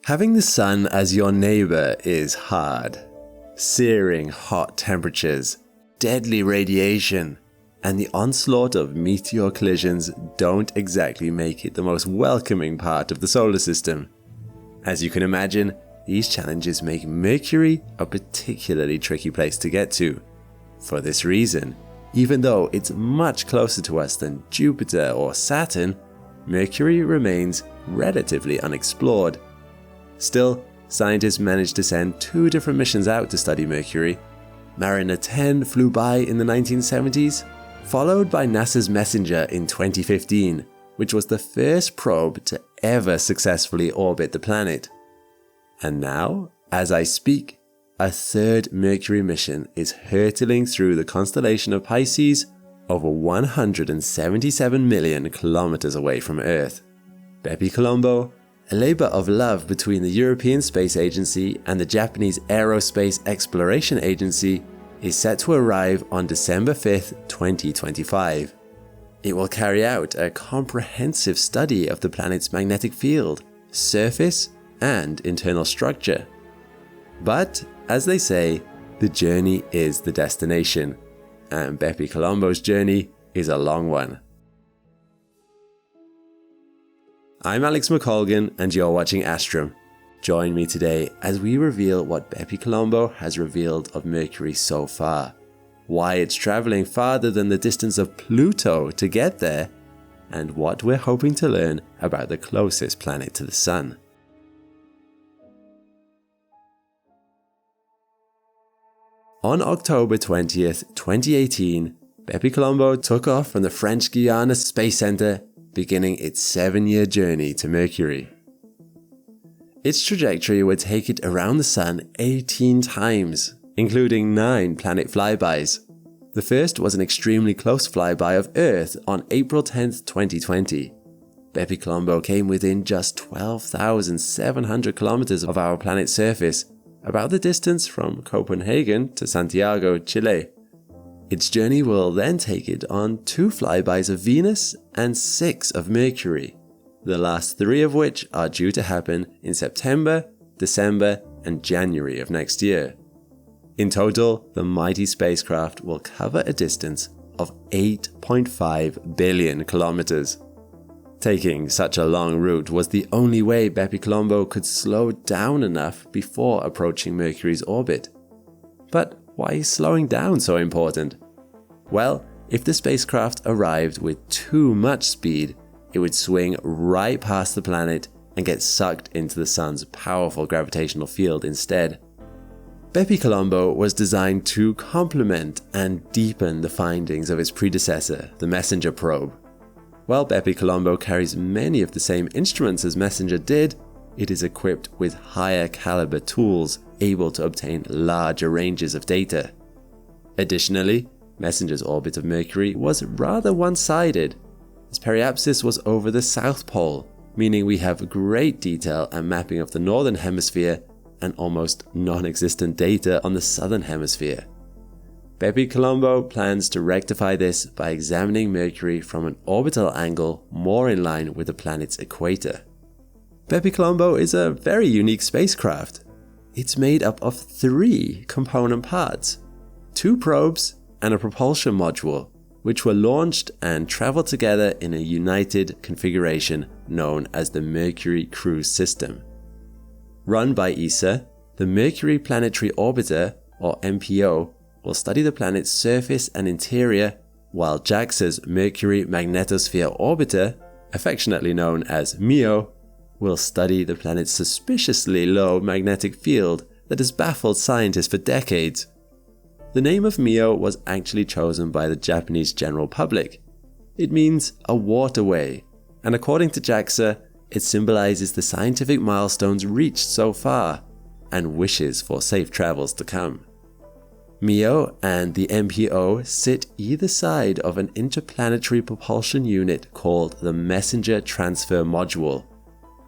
Having the sun as your neighbor is hard. Searing hot temperatures, deadly radiation, and the onslaught of meteor collisions don't exactly make it the most welcoming part of the solar system. As you can imagine, these challenges make Mercury a particularly tricky place to get to. For this reason, even though it's much closer to us than Jupiter or Saturn, Mercury remains relatively unexplored. Still, scientists managed to send 2 different missions out to study Mercury. Mariner 10 flew by in the 1970s, followed by NASA's Messenger in 2015, which was the first probe to ever successfully orbit the planet. And now, as I speak, a 3rd Mercury mission is hurtling through the constellation of Pisces over 177 million kilometers away from Earth. BepiColombo, a labor of love between the European Space Agency and the Japanese Aerospace Exploration Agency, is set to arrive on December 5th, 2025. It will carry out a comprehensive study of the planet's magnetic field, surface, and internal structure. But, as they say, the journey is the destination, and BepiColombo's journey is a long one. I'm Alex McColgan, and you're watching Astrum. Join me today as we reveal what BepiColombo has revealed of Mercury so far, why it's traveling farther than the distance of Pluto to get there, and what we're hoping to learn about the closest planet to the Sun. On October 20th, 2018, BepiColombo took off from the French Guiana Space Center, beginning its 7-year journey to Mercury. Its trajectory would take it around the Sun 18 times, including 9 planet flybys. The first was an extremely close flyby of Earth on April 10th, 2020. BepiColombo came within just 12,700 kilometers of our planet's surface, about the distance from Copenhagen to Santiago, Chile. Its journey will then take it on 2 flybys of Venus and 6 of Mercury, the last 3 of which are due to happen in September, December, and January of next year. In total, the mighty spacecraft will cover a distance of 8.5 billion kilometers. Taking such a long route was the only way BepiColombo could slow down enough before approaching Mercury's orbit. But why is slowing down so important? Well, if the spacecraft arrived with too much speed, it would swing right past the planet and get sucked into the Sun's powerful gravitational field instead. BepiColombo was designed to complement and deepen the findings of its predecessor, the Messenger probe. While BepiColombo carries many of the same instruments as Messenger did, it is equipped with higher caliber tools able to obtain larger ranges of data. Additionally, Messenger's orbit of Mercury was rather one-sided. Its periapsis was over the South Pole, meaning we have great detail and mapping of the Northern Hemisphere and almost non-existent data on the Southern Hemisphere. BepiColombo plans to rectify this by examining Mercury from an orbital angle more in line with the planet's equator. BepiColombo is a very unique spacecraft. It's made up of 3 component parts, 2 probes and a propulsion module, which were launched and traveled together in a united configuration known as the Mercury Cruise System. Run by ESA, the Mercury Planetary Orbiter, or MPO, will study the planet's surface and interior, while JAXA's Mercury Magnetosphere Orbiter, affectionately known as MEO, will study the planet's suspiciously low magnetic field that has baffled scientists for decades. The name of MEO was actually chosen by the Japanese general public. It means a waterway, and according to JAXA, it symbolizes the scientific milestones reached so far and wishes for safe travels to come. MEO and the MPO sit either side of an interplanetary propulsion unit called the Messenger Transfer Module.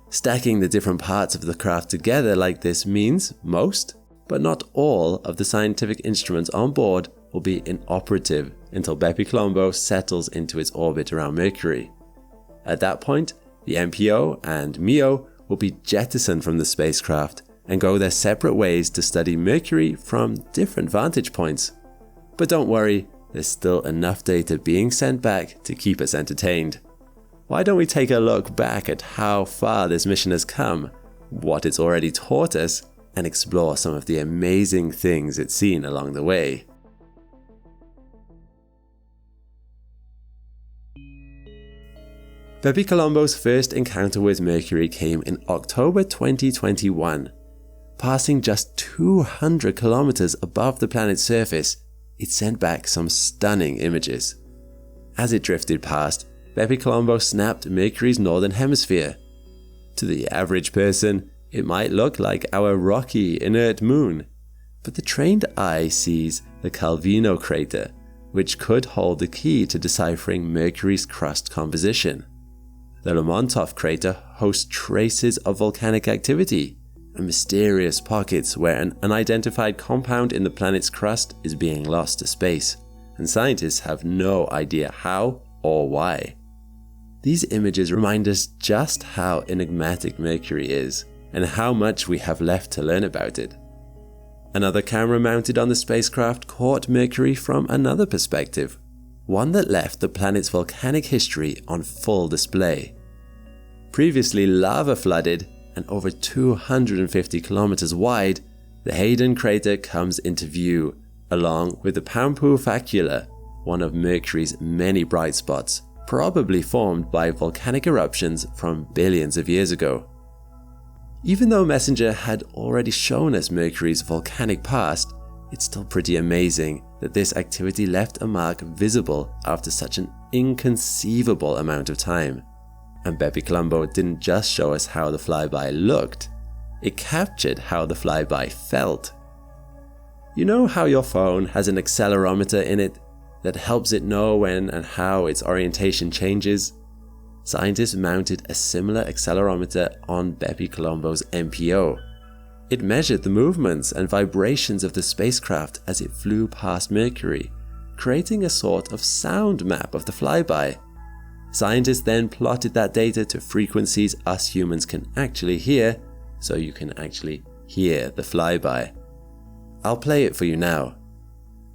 Stacking the different parts of the craft together like this means most, but not all, of the scientific instruments on board will be inoperative until BepiColombo settles into its orbit around Mercury. At that point, the MPO and MEO will will be jettisoned from the spacecraft and go their separate ways to study Mercury from different vantage points. But don't worry, there's still enough data being sent back to keep us entertained. Why don't we take a look back at how far this mission has come, what it's already taught us, and explore some of the amazing things it's seen along the way. BepiColombo's first encounter with Mercury came in October 2021. Passing just 200 kilometers above the planet's surface, it sent back some stunning images. As it drifted past, BepiColombo snapped Mercury's northern hemisphere. To the average person, it might look like our rocky, inert moon, but the trained eye sees the Calvino crater, which could hold the key to deciphering Mercury's crust composition. The Lermontov crater hosts traces of volcanic activity and mysterious pockets where an unidentified compound in the planet's crust is being lost to space, and scientists have no idea how or why. These images remind us just how enigmatic Mercury is, and how much we have left to learn about it. Another camera mounted on the spacecraft caught Mercury from another perspective, one that left the planet's volcanic history on full display. Previously lava flooded and over 250 kilometers wide, the Hayden crater comes into view, along with the Pampu Facula, one of Mercury's many bright spots, probably formed by volcanic eruptions from billions of years ago. Even though Messenger had already shown us Mercury's volcanic past, it's still pretty amazing that this activity left a mark visible after such an inconceivable amount of time. And BepiColombo didn't just show us how the flyby looked, it captured how the flyby felt. You know how your phone has an accelerometer in it that helps it know when and how its orientation changes? Scientists mounted a similar accelerometer on BepiColombo's MPO. It measured the movements and vibrations of the spacecraft as it flew past Mercury, creating a sort of sound map of the flyby. Scientists then plotted that data to frequencies us humans can actually hear, so you can actually hear the flyby. I'll play it for you now.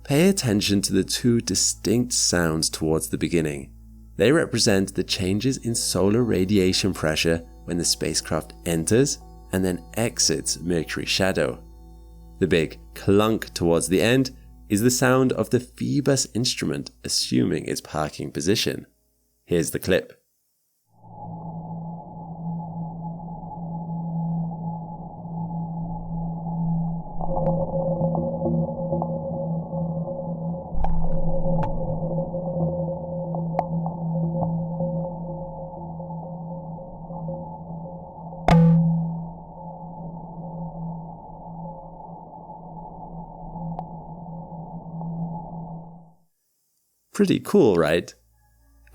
Pay attention to the two distinct sounds towards the beginning. They represent the changes in solar radiation pressure when the spacecraft enters and then exits Mercury's shadow. The big clunk towards the end is the sound of the Phoebus instrument assuming its parking position. Here's the clip. Pretty cool, right?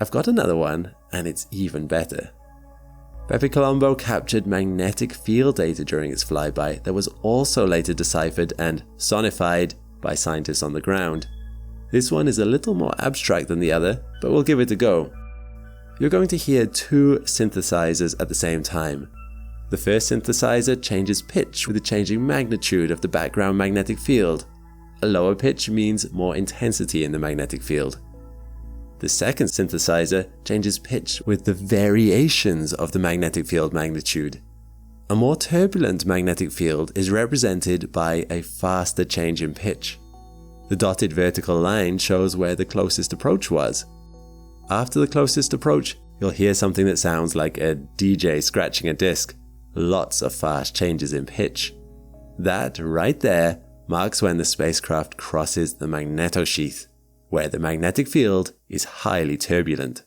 I've got another one, and it's even better. BepiColombo captured magnetic field data during its flyby that was also later deciphered and sonified by scientists on the ground. This one is a little more abstract than the other, but we'll give it a go. You're going to hear two synthesizers at the same time. The first synthesizer changes pitch with the changing magnitude of the background magnetic field. A lower pitch means more intensity in the magnetic field. The second synthesizer changes pitch with the variations of the magnetic field magnitude. A more turbulent magnetic field is represented by a faster change in pitch. The dotted vertical line shows where the closest approach was. After the closest approach, you'll hear something that sounds like a DJ scratching a disc. Lots of fast changes in pitch. That right there marks when the spacecraft crosses the magnetosheath, where the magnetic field is highly turbulent.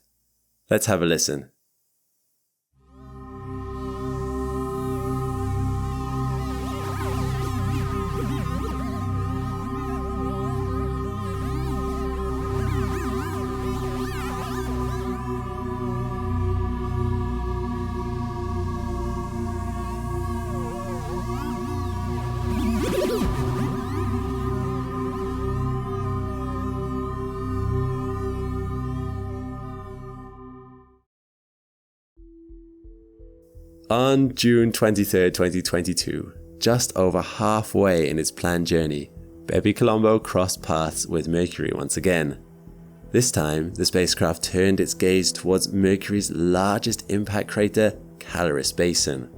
Let's have a listen. On June 23, 2022, just over halfway in its planned journey, BepiColombo crossed paths with Mercury once again. This time, the spacecraft turned its gaze towards Mercury's largest impact crater, Caloris Basin.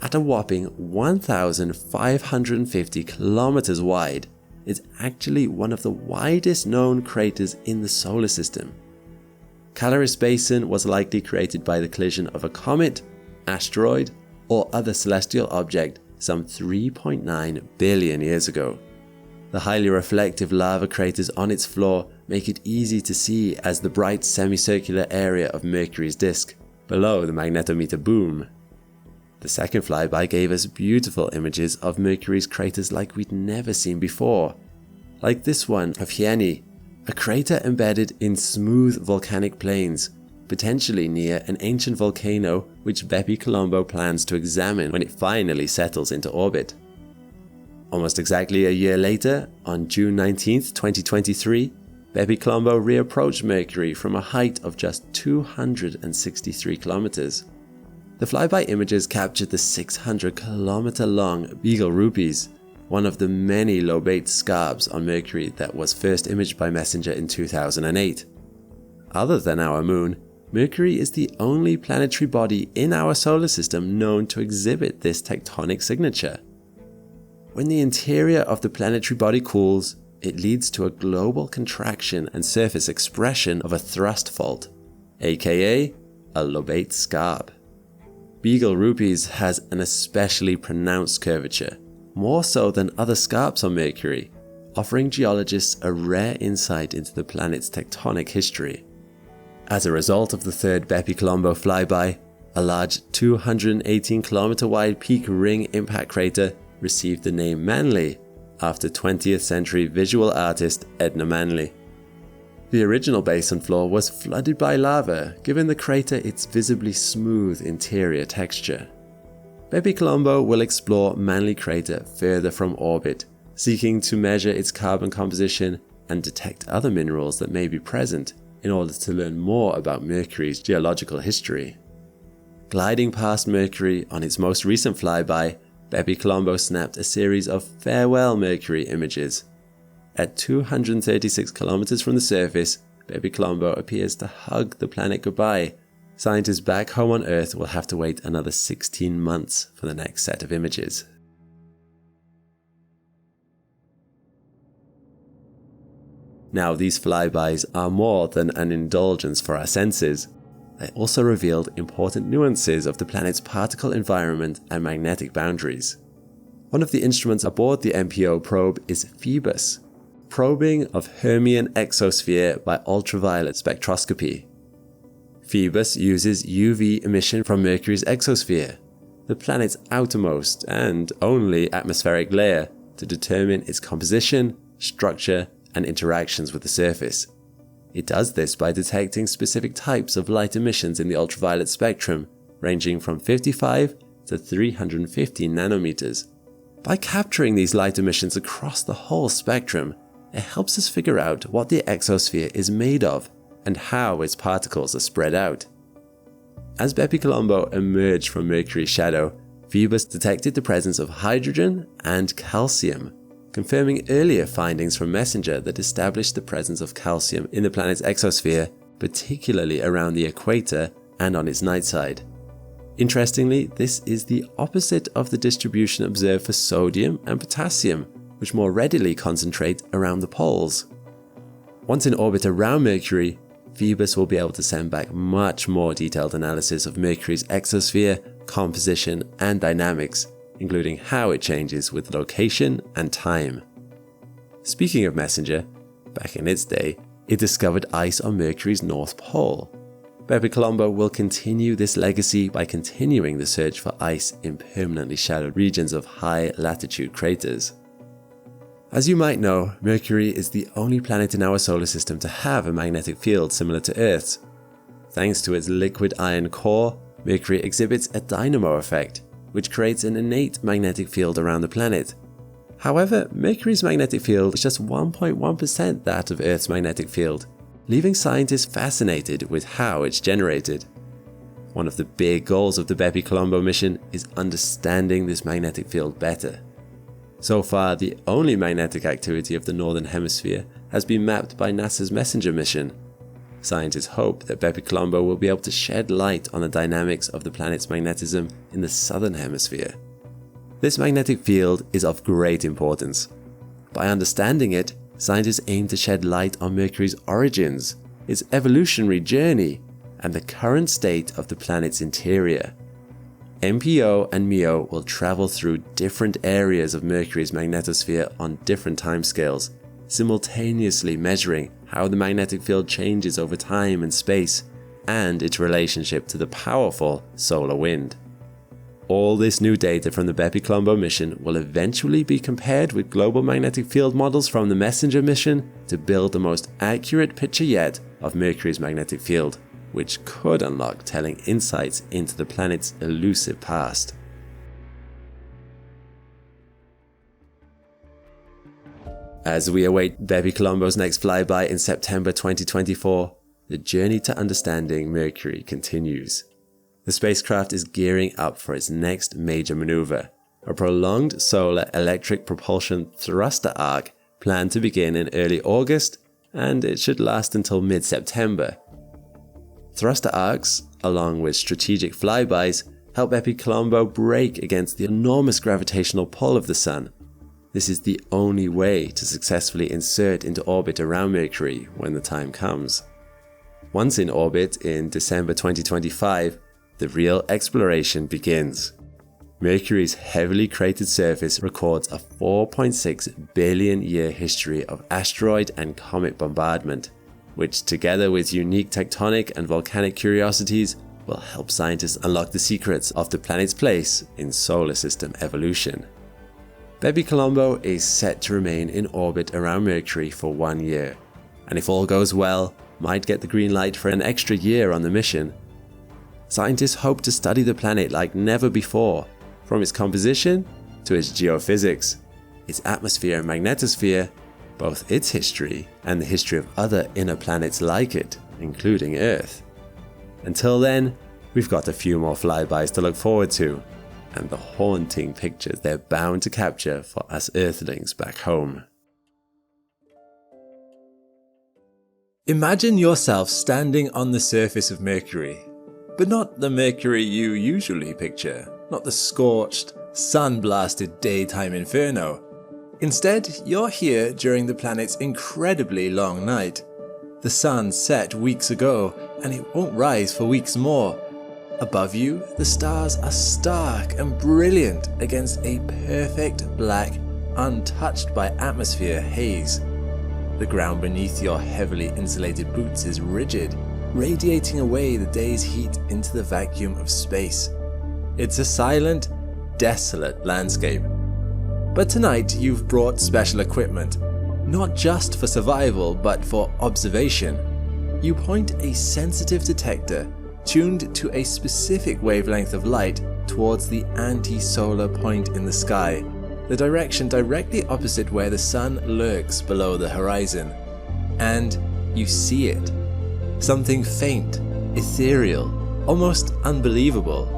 At a whopping 1,550 kilometers wide, it's actually one of the widest known craters in the solar system. Caloris Basin was likely created by the collision of a comet, asteroid, or other celestial object some 3.9 billion years ago. The highly reflective lava craters on its floor make it easy to see as the bright semicircular area of Mercury's disk, below the magnetometer boom. The second flyby gave us beautiful images of Mercury's craters like we'd never seen before, like this one of Hyeni, a crater embedded in smooth volcanic plains, potentially near an ancient volcano which BepiColombo plans to examine when it finally settles into orbit. Almost exactly a year later, on June 19, 2023, BepiColombo reapproached Mercury from a height of just 263 kilometers. The flyby images captured the 600-kilometer-long Beagle Rupees, one of the many lobate scarps on Mercury that was first imaged by Messenger in 2008. Other than our moon, Mercury is the only planetary body in our solar system known to exhibit this tectonic signature. When the interior of the planetary body cools, it leads to a global contraction and surface expression of a thrust fault, aka a lobate scarp. Beagle Rupees has an especially pronounced curvature, more so than other scarps on Mercury, offering geologists a rare insight into the planet's tectonic history. As a result of the third BepiColombo flyby, a large 218-kilometer wide peak ring impact crater received the name Manly after 20th century visual artist Edna Manley. The original basin floor was flooded by lava, giving the crater its visibly smooth interior texture. BepiColombo will explore Manly crater further from orbit, seeking to measure its carbon composition and detect other minerals that may be present in order to learn more about Mercury's geological history. Gliding past Mercury on its most recent flyby, BepiColombo snapped a series of farewell Mercury images. At 236 kilometers from the surface, BepiColombo appears to hug the planet goodbye. Scientists back home on Earth will have to wait another 16 months for the next set of images. Now, these flybys are more than an indulgence for our senses. They also revealed important nuances of the planet's particle environment and magnetic boundaries. One of the instruments aboard the MPO probe is Phoebus, probing of Hermian exosphere by ultraviolet spectroscopy. Phoebus uses UV emission from Mercury's exosphere, the planet's outermost and only atmospheric layer, to determine its composition, structure, and interactions with the surface. It does this by detecting specific types of light emissions in the ultraviolet spectrum, ranging from 55 to 350 nanometers. By capturing these light emissions across the whole spectrum, it helps us figure out what the exosphere is made of and how its particles are spread out. As BepiColombo emerged from Mercury's shadow, Phoebus detected the presence of hydrogen and calcium, confirming earlier findings from Messenger that established the presence of calcium in the planet's exosphere, particularly around the equator and on its night side. Interestingly, this is the opposite of the distribution observed for sodium and potassium, which more readily concentrate around the poles. Once in orbit around Mercury, Phoebus will be able to send back much more detailed analysis of Mercury's exosphere, composition, and dynamics, including how it changes with location and time. Speaking of Messenger, back in its day, it discovered ice on Mercury's North Pole. BepiColombo will continue this legacy by continuing the search for ice in permanently shadowed regions of high latitude craters. As you might know, Mercury is the only planet in our solar system to have a magnetic field similar to Earth's. Thanks to its liquid iron core, Mercury exhibits a dynamo effect, which creates an innate magnetic field around the planet. However, Mercury's magnetic field is just 1.1% that of Earth's magnetic field, leaving scientists fascinated with how it's generated. One of the big goals of the BepiColombo mission is understanding this magnetic field better. So far, the only magnetic activity of the Northern Hemisphere has been mapped by NASA's MESSENGER mission. Scientists hope that BepiColombo will be able to shed light on the dynamics of the planet's magnetism in the Southern Hemisphere. This magnetic field is of great importance. By understanding it, scientists aim to shed light on Mercury's origins, its evolutionary journey, and the current state of the planet's interior. MPO and MEO will travel through different areas of Mercury's magnetosphere on different timescales, simultaneously measuring how the magnetic field changes over time and space, and its relationship to the powerful solar wind. All this new data from the BepiColombo mission will eventually be compared with global magnetic field models from the MESSENGER mission to build the most accurate picture yet of Mercury's magnetic field, which could unlock telling insights into the planet's elusive past. As we await BepiColombo's next flyby in September 2024, the journey to understanding Mercury continues. The spacecraft is gearing up for its next major maneuver, a prolonged solar electric propulsion thruster arc planned to begin in early August, and it should last until mid-September. Thruster arcs, along with strategic flybys, help BepiColombo brake against the enormous gravitational pull of the Sun. This is the only way to successfully insert into orbit around Mercury when the time comes. Once in orbit in December 2025, the real exploration begins. Mercury's heavily cratered surface records a 4.6 billion year history of asteroid and comet bombardment, which together with unique tectonic and volcanic curiosities will help scientists unlock the secrets of the planet's place in solar system evolution. BepiColombo is set to remain in orbit around Mercury for 1 year, and if all goes well, might get the green light for an extra year on the mission. Scientists hope to study the planet like never before, from its composition to its geophysics, its atmosphere and magnetosphere, both its history and the history of other inner planets like it, including Earth. Until then, we've got a few more flybys to look forward to, and the haunting pictures they're bound to capture for us Earthlings back home. Imagine yourself standing on the surface of Mercury, but not the Mercury you usually picture, not the scorched, sun-blasted daytime inferno. Instead, you're here during the planet's incredibly long night. The sun set weeks ago, and it won't rise for weeks more. Above you, the stars are stark and brilliant against a perfect black, untouched by atmosphere haze. The ground beneath your heavily insulated boots is rigid, radiating away the day's heat into the vacuum of space. It's a silent, desolate landscape. But tonight you've brought special equipment, not just for survival but for observation. You point a sensitive detector tuned to a specific wavelength of light towards the anti-solar point in the sky, the direction directly opposite where the sun lurks below the horizon. And you see it. Something faint, ethereal, almost unbelievable.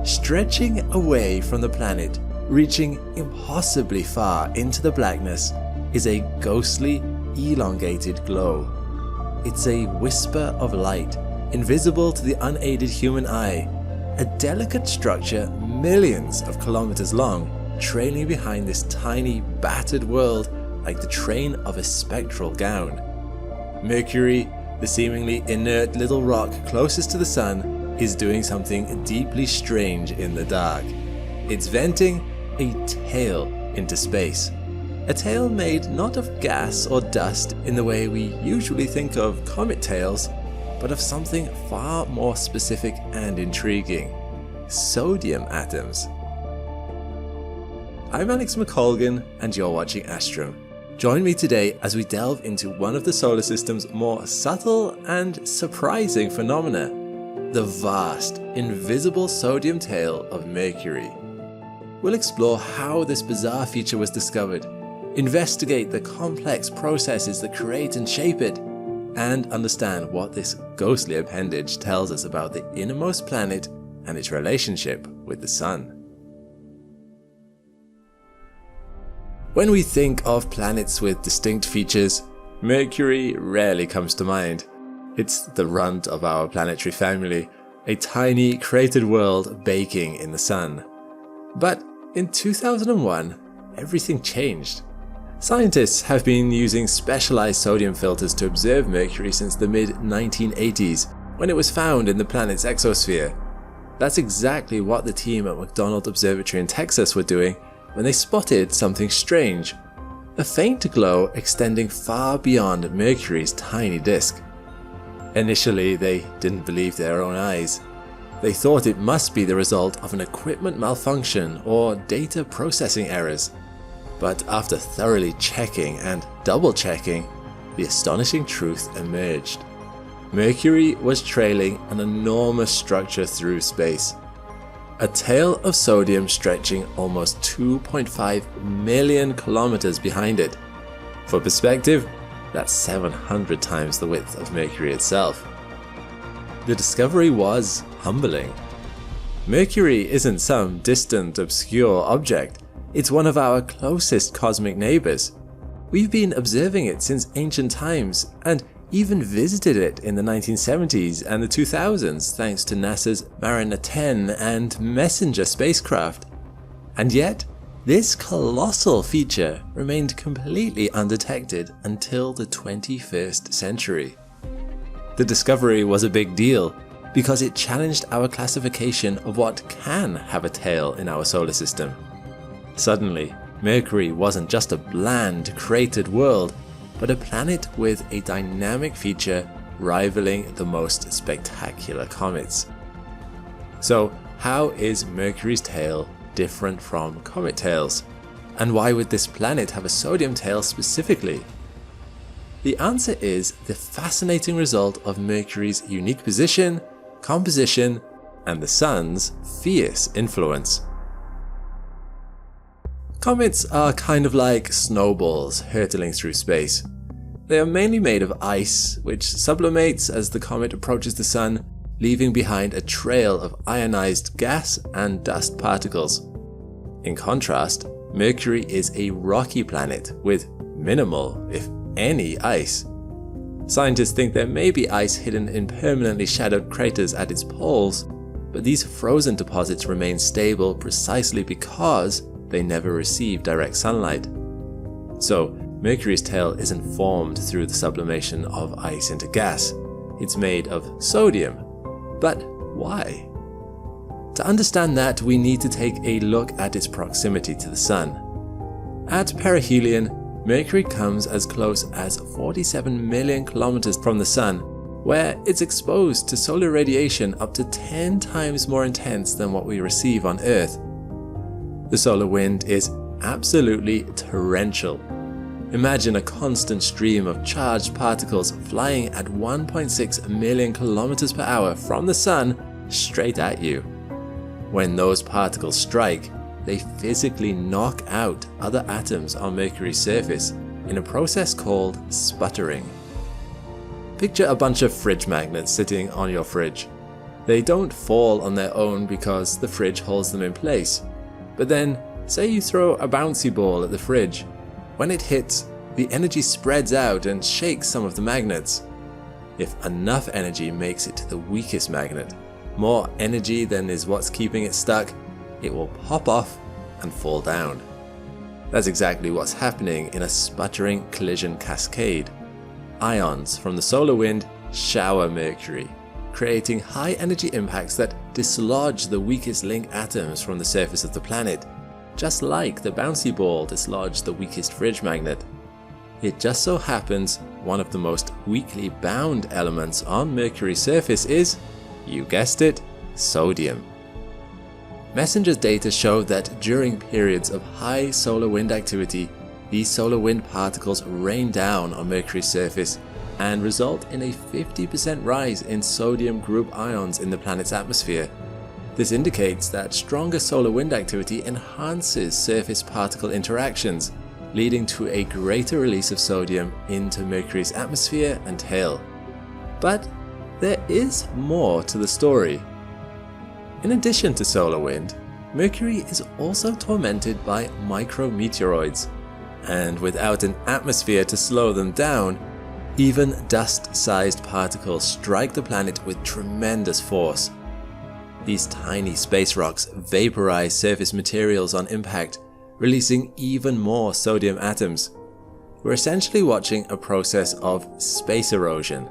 Stretching away from the planet, reaching impossibly far into the blackness, is a ghostly, elongated glow. It's a whisper of light, invisible to the unaided human eye, a delicate structure millions of kilometers long, trailing behind this tiny, battered world like the train of a spectral gown. Mercury, the seemingly inert little rock closest to the sun, is doing something deeply strange in the dark. It's venting a tail into space. A tail made not of gas or dust in the way we usually think of comet tails, but of something far more specific and intriguing: sodium atoms. I'm McColgan, and you're watching Astrum. Join me today as we delve into one of the solar system's more subtle and surprising phenomena: the vast, invisible sodium tail of Mercury. We'll explore how this bizarre feature was discovered, investigate the complex processes that create and shape it, and understand what this ghostly appendage tells us about the innermost planet and its relationship with the Sun. When we think of planets with distinct features, Mercury rarely comes to mind. It's the runt of our planetary family, a tiny cratered world baking in the Sun. But in 2001, everything changed. Scientists have been using specialized sodium filters to observe Mercury since the mid-1980s, when it was found in the planet's exosphere. That's exactly what the team at McDonald Observatory in Texas were doing when they spotted something strange, a faint glow extending far beyond Mercury's tiny disk. Initially, they didn't believe their own eyes. They thought it must be the result of an equipment malfunction or data processing errors. But after thoroughly checking and double-checking, the astonishing truth emerged. Mercury was trailing an enormous structure through space. A tail of sodium stretching almost 2.5 million kilometers behind it. For perspective, that's 700 times the width of Mercury itself. The discovery was humbling. Mercury isn't some distant, obscure object. It's one of our closest cosmic neighbors. We've been observing it since ancient times and even visited it in the 1970s and the 2000s thanks to NASA's Mariner 10 and Messenger spacecraft. And yet, this colossal feature remained completely undetected until the 21st century. The discovery was a big deal because it challenged our classification of what can have a tail in our solar system. Suddenly, Mercury wasn't just a bland, cratered world, but a planet with a dynamic feature rivaling the most spectacular comets. So, how is Mercury's tail different from comet tails? And why would this planet have a sodium tail specifically? The answer is the fascinating result of Mercury's unique position, composition, and the Sun's fierce influence. Comets are kind of like snowballs hurtling through space. They are mainly made of ice, which sublimates as the comet approaches the Sun, leaving behind a trail of ionized gas and dust particles. In contrast, Mercury is a rocky planet with minimal, if any, ice. Scientists think there may be ice hidden in permanently shadowed craters at its poles, but these frozen deposits remain stable precisely because they never receive direct sunlight. So, Mercury's tail isn't formed through the sublimation of ice into gas. It's made of sodium. But why? To understand that, we need to take a look at its proximity to the Sun. At perihelion, Mercury comes as close as 47 million kilometers from the Sun, where it's exposed to solar radiation up to 10 times more intense than what we receive on Earth. The solar wind is absolutely torrential. Imagine a constant stream of charged particles flying at 1.6 million kilometers per hour from the Sun straight at you. When those particles strike, they physically knock out other atoms on Mercury's surface in a process called sputtering. Picture a bunch of fridge magnets sitting on your fridge. They don't fall on their own because the fridge holds them in place. But then, say you throw a bouncy ball at the fridge. When it hits, the energy spreads out and shakes some of the magnets. If enough energy makes it to the weakest magnet, more energy than is what's keeping it stuck, it will pop off and fall down. That's exactly what's happening in a sputtering collision cascade. Ions from the solar wind shower Mercury, creating high energy impacts that dislodge the weakest link atoms from the surface of the planet, just like the bouncy ball dislodged the weakest fridge magnet. It just so happens one of the most weakly bound elements on Mercury's surface is, you guessed it, sodium. Messenger's data show that during periods of high solar wind activity, these solar wind particles rain down on Mercury's surface and result in a 50% rise in sodium group ions in the planet's atmosphere. This indicates that stronger solar wind activity enhances surface particle interactions, leading to a greater release of sodium into Mercury's atmosphere and tail. But there is more to the story. In addition to solar wind, Mercury is also tormented by micrometeoroids, and without an atmosphere to slow them down, even dust-sized particles strike the planet with tremendous force. These tiny space rocks vaporize surface materials on impact, releasing even more sodium atoms. We're essentially watching a process of space erosion,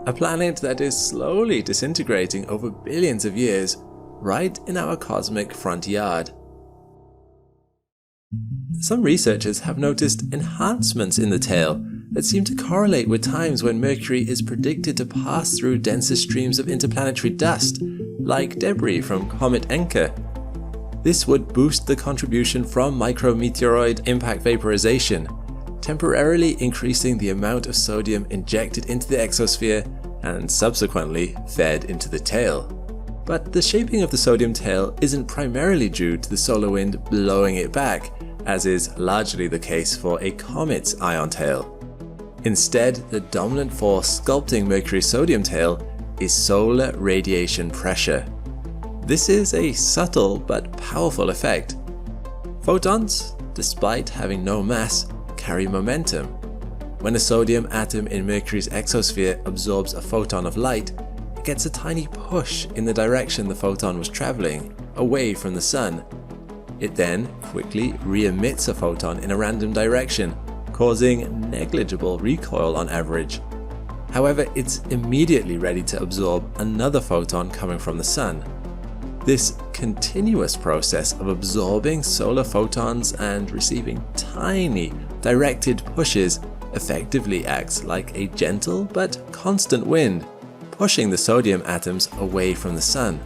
a planet that is slowly disintegrating over billions of years right in our cosmic front yard. Some researchers have noticed enhancements in the tail that seem to correlate with times when Mercury is predicted to pass through denser streams of interplanetary dust, like debris from Comet Encke. This would boost the contribution from micrometeoroid impact vaporization, temporarily increasing the amount of sodium injected into the exosphere and subsequently fed into the tail. But the shaping of the sodium tail isn't primarily due to the solar wind blowing it back, as is largely the case for a comet's ion tail. Instead, the dominant force sculpting Mercury's sodium tail is solar radiation pressure. This is a subtle but powerful effect. Photons, despite having no mass, carry momentum. When a sodium atom in Mercury's exosphere absorbs a photon of light, it gets a tiny push in the direction the photon was traveling, away from the sun. It then quickly re-emits a photon in a random direction, causing negligible recoil on average. However, it's immediately ready to absorb another photon coming from the sun. This continuous process of absorbing solar photons and receiving tiny, directed pushes effectively acts like a gentle but constant wind, pushing the sodium atoms away from the sun.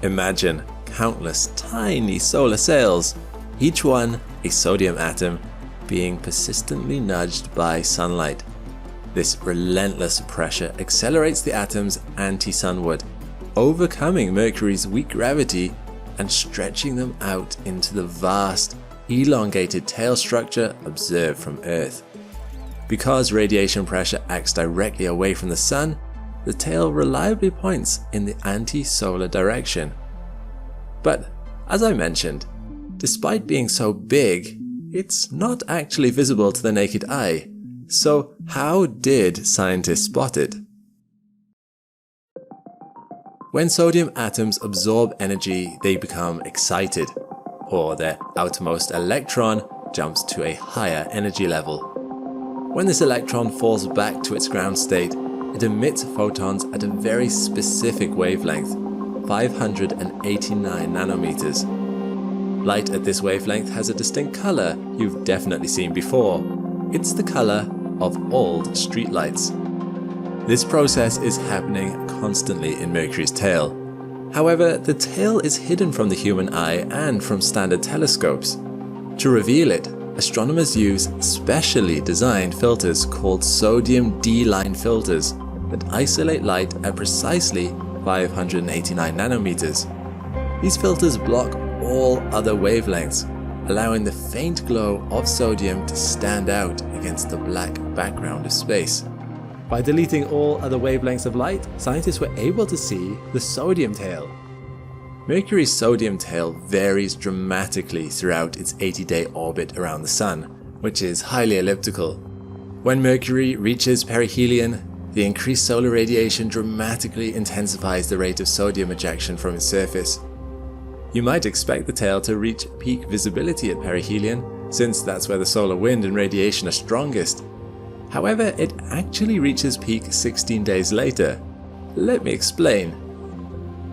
Imagine countless tiny solar sails, each one a sodium atom, being persistently nudged by sunlight. This relentless pressure accelerates the atoms anti-sunward, overcoming Mercury's weak gravity and stretching them out into the vast, elongated tail structure observed from Earth. Because radiation pressure acts directly away from the sun, the tail reliably points in the anti-solar direction. But, as I mentioned, despite being so big, it's not actually visible to the naked eye. So how did scientists spot it? When sodium atoms absorb energy, they become excited, or their outermost electron jumps to a higher energy level. When this electron falls back to its ground state, it emits photons at a very specific wavelength, 589 nanometers. Light at this wavelength has a distinct color you've definitely seen before. It's the color of old streetlights. This process is happening constantly in Mercury's tail. However, the tail is hidden from the human eye and from standard telescopes. To reveal it, astronomers use specially designed filters called sodium D-line filters that isolate light at precisely 589 nanometers. These filters block all other wavelengths, allowing the faint glow of sodium to stand out against the black background of space. By deleting all other wavelengths of light, scientists were able to see the sodium tail. Mercury's sodium tail varies dramatically throughout its 80-day orbit around the Sun, which is highly elliptical. When Mercury reaches perihelion, the increased solar radiation dramatically intensifies the rate of sodium ejection from its surface. You might expect the tail to reach peak visibility at perihelion, since that's where the solar wind and radiation are strongest. However, it actually reaches peak 16 days later. Let me explain.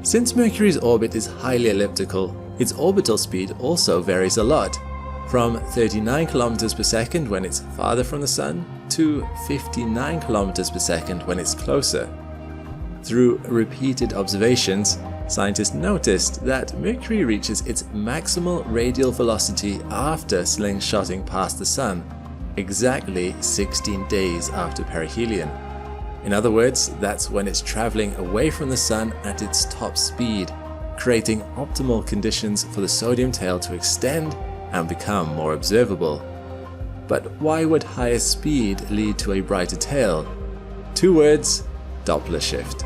Since Mercury's orbit is highly elliptical, its orbital speed also varies a lot, from 39 km per second when it's farther from the Sun to 59 km per second when it's closer. Through repeated observations, scientists noticed that Mercury reaches its maximal radial velocity after slingshotting past the Sun, exactly 16 days after perihelion. In other words, that's when it's traveling away from the Sun at its top speed, creating optimal conditions for the sodium tail to extend and become more observable. But why would higher speed lead to a brighter tail? Two words: Doppler shift.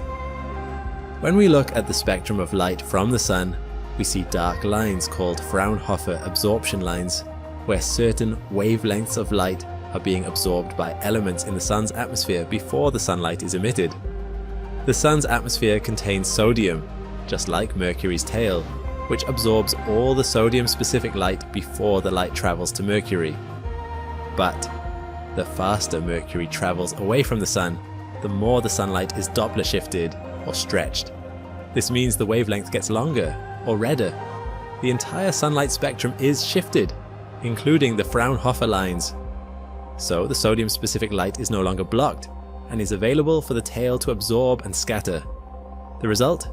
When we look at the spectrum of light from the Sun, we see dark lines called Fraunhofer absorption lines, where certain wavelengths of light are being absorbed by elements in the Sun's atmosphere before the sunlight is emitted. The Sun's atmosphere contains sodium, just like Mercury's tail, which absorbs all the sodium-specific light before the light travels to Mercury. But the faster Mercury travels away from the Sun, the more the sunlight is Doppler shifted or stretched. This means the wavelength gets longer or redder. The entire sunlight spectrum is shifted, including the Fraunhofer lines. So the sodium-specific light is no longer blocked and is available for the tail to absorb and scatter. The result?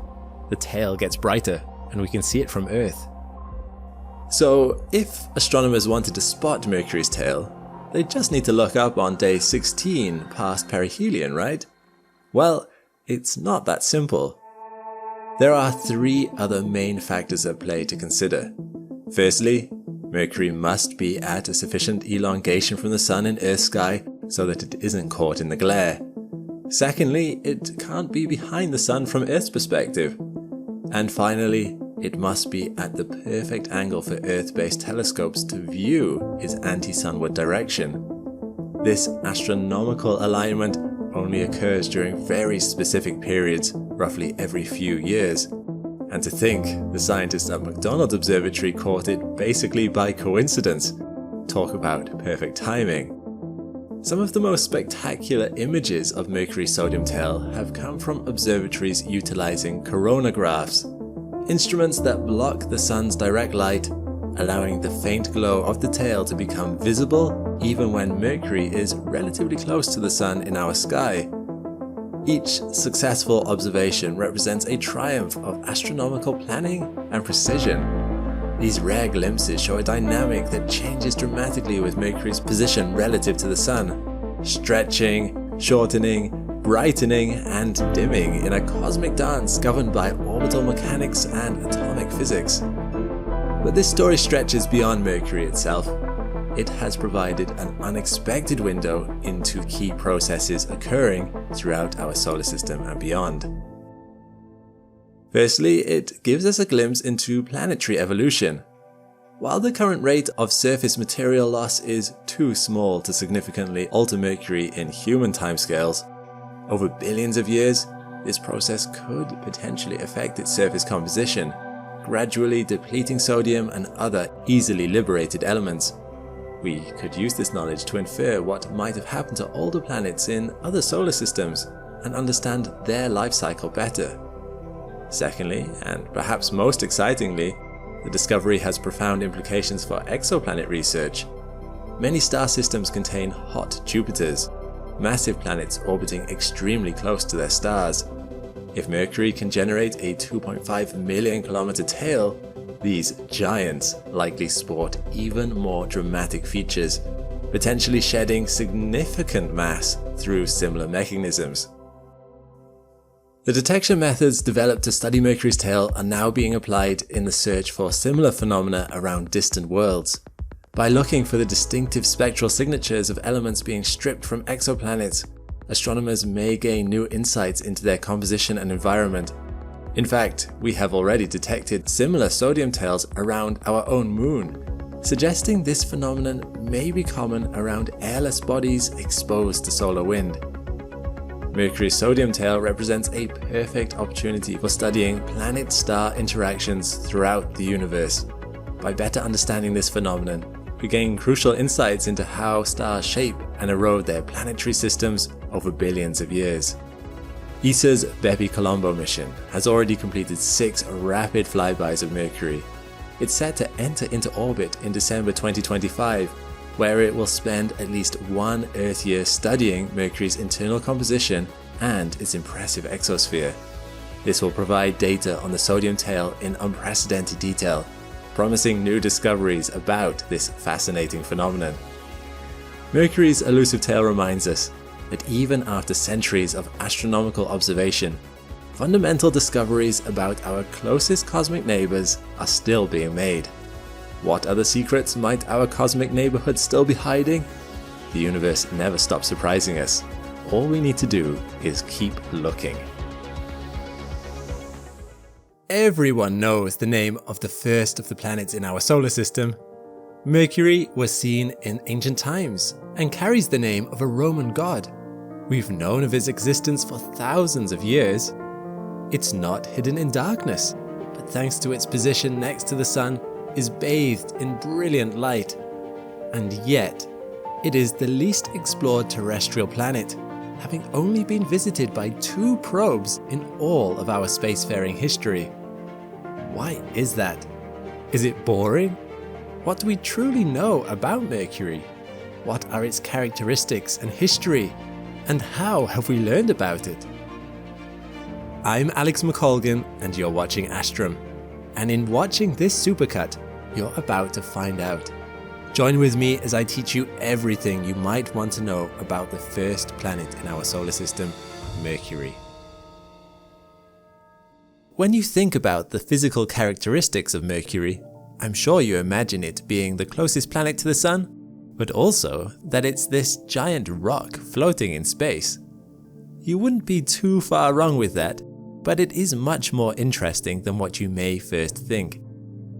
The tail gets brighter and we can see it from Earth. So if astronomers wanted to spot Mercury's tail, they just need to look up on day 16 past perihelion, right? Well, it's not that simple. There are 3 other main factors at play to consider. Firstly, Mercury must be at a sufficient elongation from the Sun in Earth's sky so that it isn't caught in the glare. Secondly, it can't be behind the Sun from Earth's perspective. And finally, it must be at the perfect angle for Earth-based telescopes to view its anti-sunward direction. This astronomical alignment only occurs during very specific periods, roughly every few years. And to think, the scientists at McDonald Observatory caught it basically by coincidence. Talk about perfect timing. Some of the most spectacular images of Mercury's sodium tail have come from observatories utilizing coronagraphs, instruments that block the Sun's direct light, allowing the faint glow of the tail to become visible even when Mercury is relatively close to the Sun in our sky. Each successful observation represents a triumph of astronomical planning and precision. These rare glimpses show a dynamic that changes dramatically with Mercury's position relative to the Sun, stretching, shortening, brightening, and dimming in a cosmic dance governed by orbital mechanics and atomic physics. But this story stretches beyond Mercury itself. It has provided an unexpected window into key processes occurring throughout our solar system and beyond. Firstly, it gives us a glimpse into planetary evolution. While the current rate of surface material loss is too small to significantly alter Mercury in human timescales, over billions of years, this process could potentially affect its surface composition, gradually depleting sodium and other easily liberated elements. We could use this knowledge to infer what might have happened to older planets in other solar systems and understand their life cycle better. Secondly, and perhaps most excitingly, the discovery has profound implications for exoplanet research. Many star systems contain hot Jupiters, massive planets orbiting extremely close to their stars. If Mercury can generate a 2.5 million kilometer tail, these giants likely sport even more dramatic features, potentially shedding significant mass through similar mechanisms. The detection methods developed to study Mercury's tail are now being applied in the search for similar phenomena around distant worlds. By looking for the distinctive spectral signatures of elements being stripped from exoplanets, astronomers may gain new insights into their composition and environment. In fact, we have already detected similar sodium tails around our own moon, suggesting this phenomenon may be common around airless bodies exposed to solar wind. Mercury's sodium tail represents a perfect opportunity for studying planet-star interactions throughout the universe. By better understanding this phenomenon, we gain crucial insights into how stars shape and erode their planetary systems over billions of years. ESA's BepiColombo mission has already completed 6 rapid flybys of Mercury. It's set to enter into orbit in December 2025, where it will spend at least 1 Earth year studying Mercury's internal composition and its impressive exosphere. This will provide data on the sodium tail in unprecedented detail, promising new discoveries about this fascinating phenomenon. Mercury's elusive tail reminds us that even after centuries of astronomical observation, fundamental discoveries about our closest cosmic neighbors are still being made. What other secrets might our cosmic neighborhood still be hiding? The universe never stops surprising us, all we need to do is keep looking. Everyone knows the name of the first of the planets in our solar system. Mercury was seen in ancient times and carries the name of a Roman god. We've known of its existence for thousands of years. It's not hidden in darkness, but thanks to its position next to the Sun, is bathed in brilliant light. And yet, it is the least explored terrestrial planet, having only been visited by 2 probes in all of our spacefaring history. Why is that? Is it boring? What do we truly know about Mercury? What are its characteristics and history? And how have we learned about it? I'm Alex McColgan and you're watching Astrum. And in watching this supercut, you're about to find out. Join with me as I teach you everything you might want to know about the first planet in our solar system, Mercury. When you think about the physical characteristics of Mercury, I'm sure you imagine it being the closest planet to the Sun, but also that it's this giant rock floating in space. You wouldn't be too far wrong with that, but it is much more interesting than what you may first think.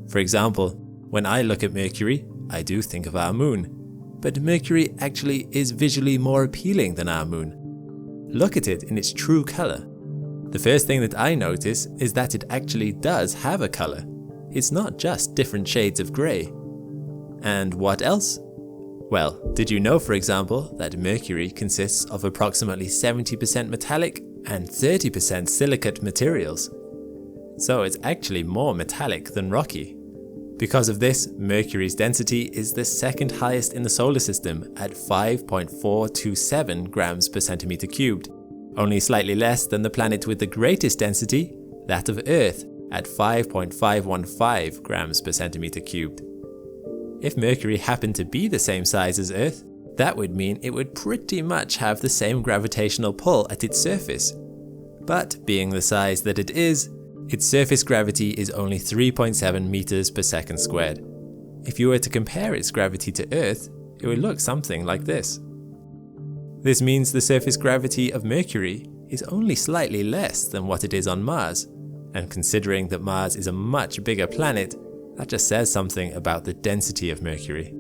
For example, when I look at Mercury, I do think of our moon, but Mercury actually is visually more appealing than our moon. Look at it in its true color. The first thing that I notice is that it actually does have a color. It's not just different shades of grey. And what else? Well, did you know, for example, that Mercury consists of approximately 70% metallic and 30% silicate materials? So it's actually more metallic than rocky. Because of this, Mercury's density is the second highest in the solar system at 5.427 grams per centimeter cubed. Only slightly less than the planet with the greatest density, that of Earth, at 5.515 grams per centimeter cubed. If Mercury happened to be the same size as Earth, that would mean it would pretty much have the same gravitational pull at its surface. But being the size that it is, its surface gravity is only 3.7 meters per second squared. If you were to compare its gravity to Earth, it would look something like this. This means the surface gravity of Mercury is only slightly less than what it is on Mars, and considering that Mars is a much bigger planet, that just says something about the density of Mercury.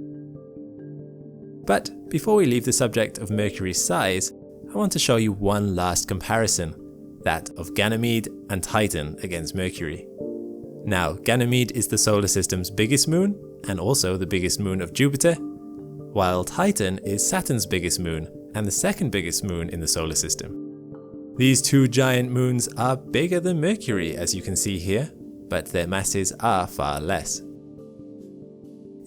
But before we leave the subject of Mercury's size, I want to show you one last comparison, that of Ganymede and Titan against Mercury. Now, Ganymede is the solar system's biggest moon, and also the biggest moon of Jupiter, while Titan is Saturn's biggest moon, and the second biggest moon in the solar system. These 2 giant moons are bigger than Mercury, as you can see here, but their masses are far less.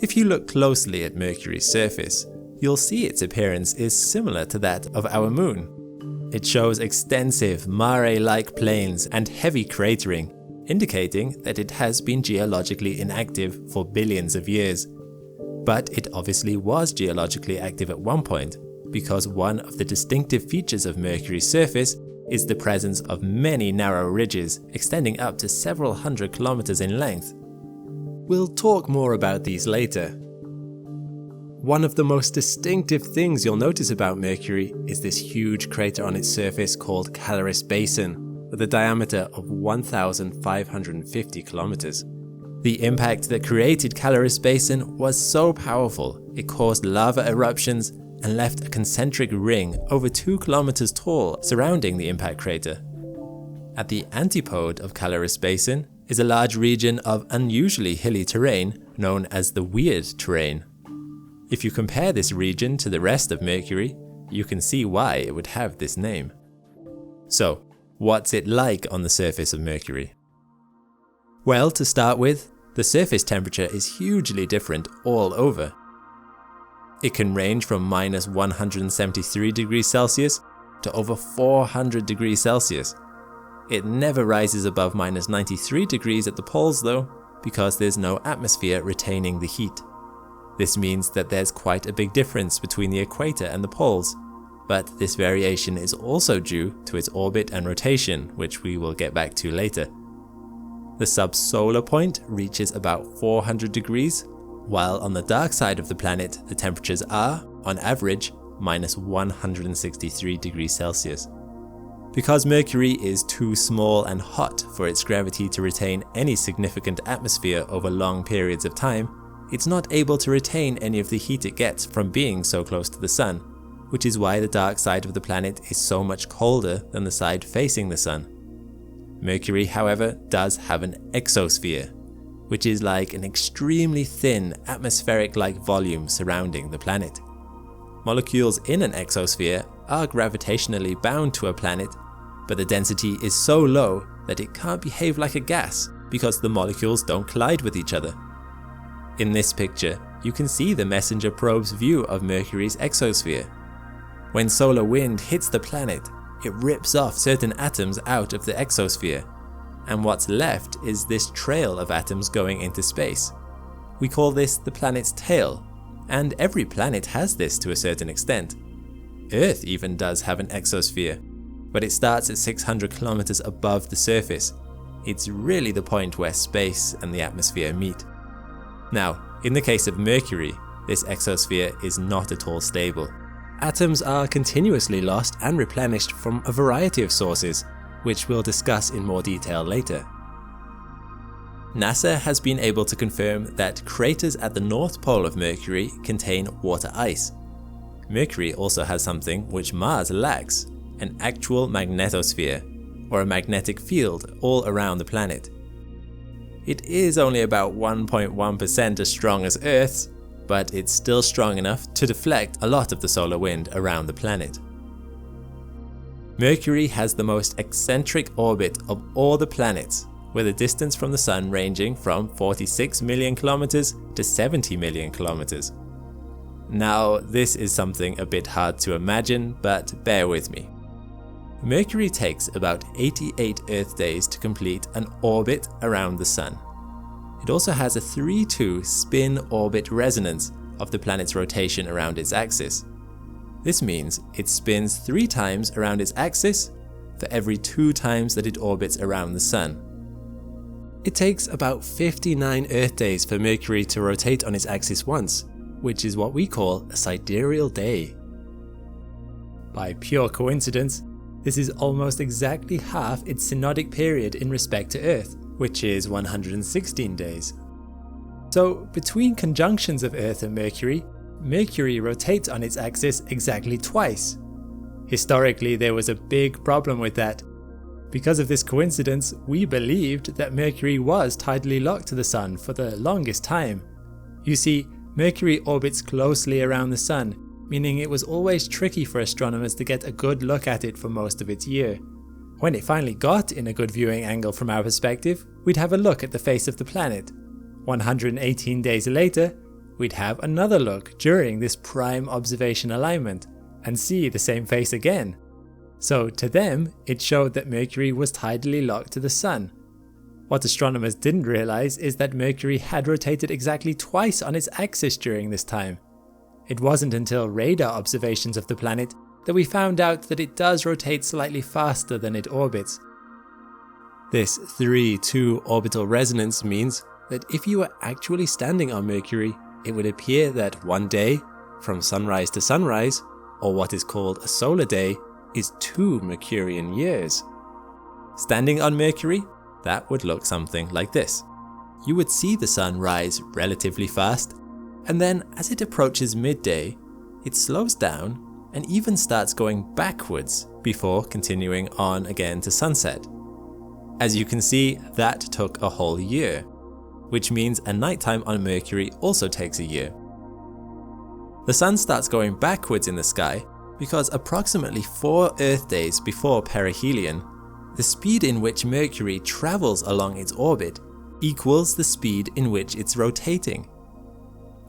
If you look closely at Mercury's surface, you'll see its appearance is similar to that of our moon. It shows extensive mare-like plains and heavy cratering, indicating that it has been geologically inactive for billions of years. But it obviously was geologically active at one point, because one of the distinctive features of Mercury's surface is the presence of many narrow ridges extending up to several hundred kilometers in length. We'll talk more about these later. One of the most distinctive things you'll notice about Mercury is this huge crater on its surface called Caloris Basin, with a diameter of 1,550 kilometers. The impact that created Caloris Basin was so powerful, it caused lava eruptions and left a concentric ring over 2 kilometers tall surrounding the impact crater. At the antipode of Caloris Basin is a large region of unusually hilly terrain known as the Weird Terrain. If you compare this region to the rest of Mercury, you can see why it would have this name. So, what's it like on the surface of Mercury? Well, to start with, the surface temperature is hugely different all over. It can range from minus 173 degrees Celsius to over 400 degrees Celsius. It never rises above minus 93 degrees at the poles though, because there's no atmosphere retaining the heat. This means that there's quite a big difference between the equator and the poles, but this variation is also due to its orbit and rotation, which we will get back to later. The subsolar point reaches about 400 degrees, while on the dark side of the planet the temperatures are, on average, minus 163 degrees Celsius. Because Mercury is too small and hot for its gravity to retain any significant atmosphere over long periods of time, it's not able to retain any of the heat it gets from being so close to the Sun, which is why the dark side of the planet is so much colder than the side facing the Sun. Mercury, however, does have an exosphere, which is like an extremely thin atmospheric-like volume surrounding the planet. Molecules in an exosphere are gravitationally bound to a planet, but the density is so low that it can't behave like a gas because the molecules don't collide with each other. In this picture, you can see the MESSENGER probe's view of Mercury's exosphere. When solar wind hits the planet, it rips off certain atoms out of the exosphere, and what's left is this trail of atoms going into space. We call this the planet's tail, and every planet has this to a certain extent. Earth even does have an exosphere, but it starts at 600 kilometers above the surface. It's really the point where space and the atmosphere meet. Now, in the case of Mercury, this exosphere is not at all stable. Atoms are continuously lost and replenished from a variety of sources, which we'll discuss in more detail later. NASA has been able to confirm that craters at the North Pole of Mercury contain water ice. Mercury also has something which Mars lacks, an actual magnetosphere, or a magnetic field all around the planet. It is only about 1.1% as strong as Earth's, but it's still strong enough to deflect a lot of the solar wind around the planet. Mercury has the most eccentric orbit of all the planets, with a distance from the Sun ranging from 46 million kilometers to 70 million kilometers. Now, this is something a bit hard to imagine, but bear with me. Mercury takes about 88 Earth days to complete an orbit around the Sun. It also has a 3-2 spin-orbit resonance of the planet's rotation around its axis. This means it spins 3 times around its axis for every 2 times that it orbits around the Sun. It takes about 59 Earth days for Mercury to rotate on its axis once, which is what we call a sidereal day. By pure coincidence, this is almost exactly half its synodic period in respect to Earth, which is 116 days. So, between conjunctions of Earth and Mercury, Mercury rotates on its axis exactly twice. Historically, there was a big problem with that. Because of this coincidence, we believed that Mercury was tidally locked to the Sun for the longest time. You see, Mercury orbits closely around the Sun, meaning it was always tricky for astronomers to get a good look at it for most of its year. When it finally got in a good viewing angle from our perspective, we'd have a look at the face of the planet. 118 days later, we'd have another look during this prime observation alignment, and see the same face again. So to them, it showed that Mercury was tidally locked to the Sun. What astronomers didn't realize is that Mercury had rotated exactly twice on its axis during this time. It wasn't until radar observations of the planet that we found out that it does rotate slightly faster than it orbits. This 3-2 orbital resonance means that if you were actually standing on Mercury, it would appear that one day, from sunrise to sunrise, or what is called a solar day, is 2 Mercurian years. Standing on Mercury, that would look something like this. You would see the Sun rise relatively fast, and then as it approaches midday, it slows down and even starts going backwards before continuing on again to sunset. As you can see, that took a whole year, which means a nighttime on Mercury also takes a year. The Sun starts going backwards in the sky because approximately 4 Earth days before perihelion, the speed in which Mercury travels along its orbit equals the speed in which it's rotating.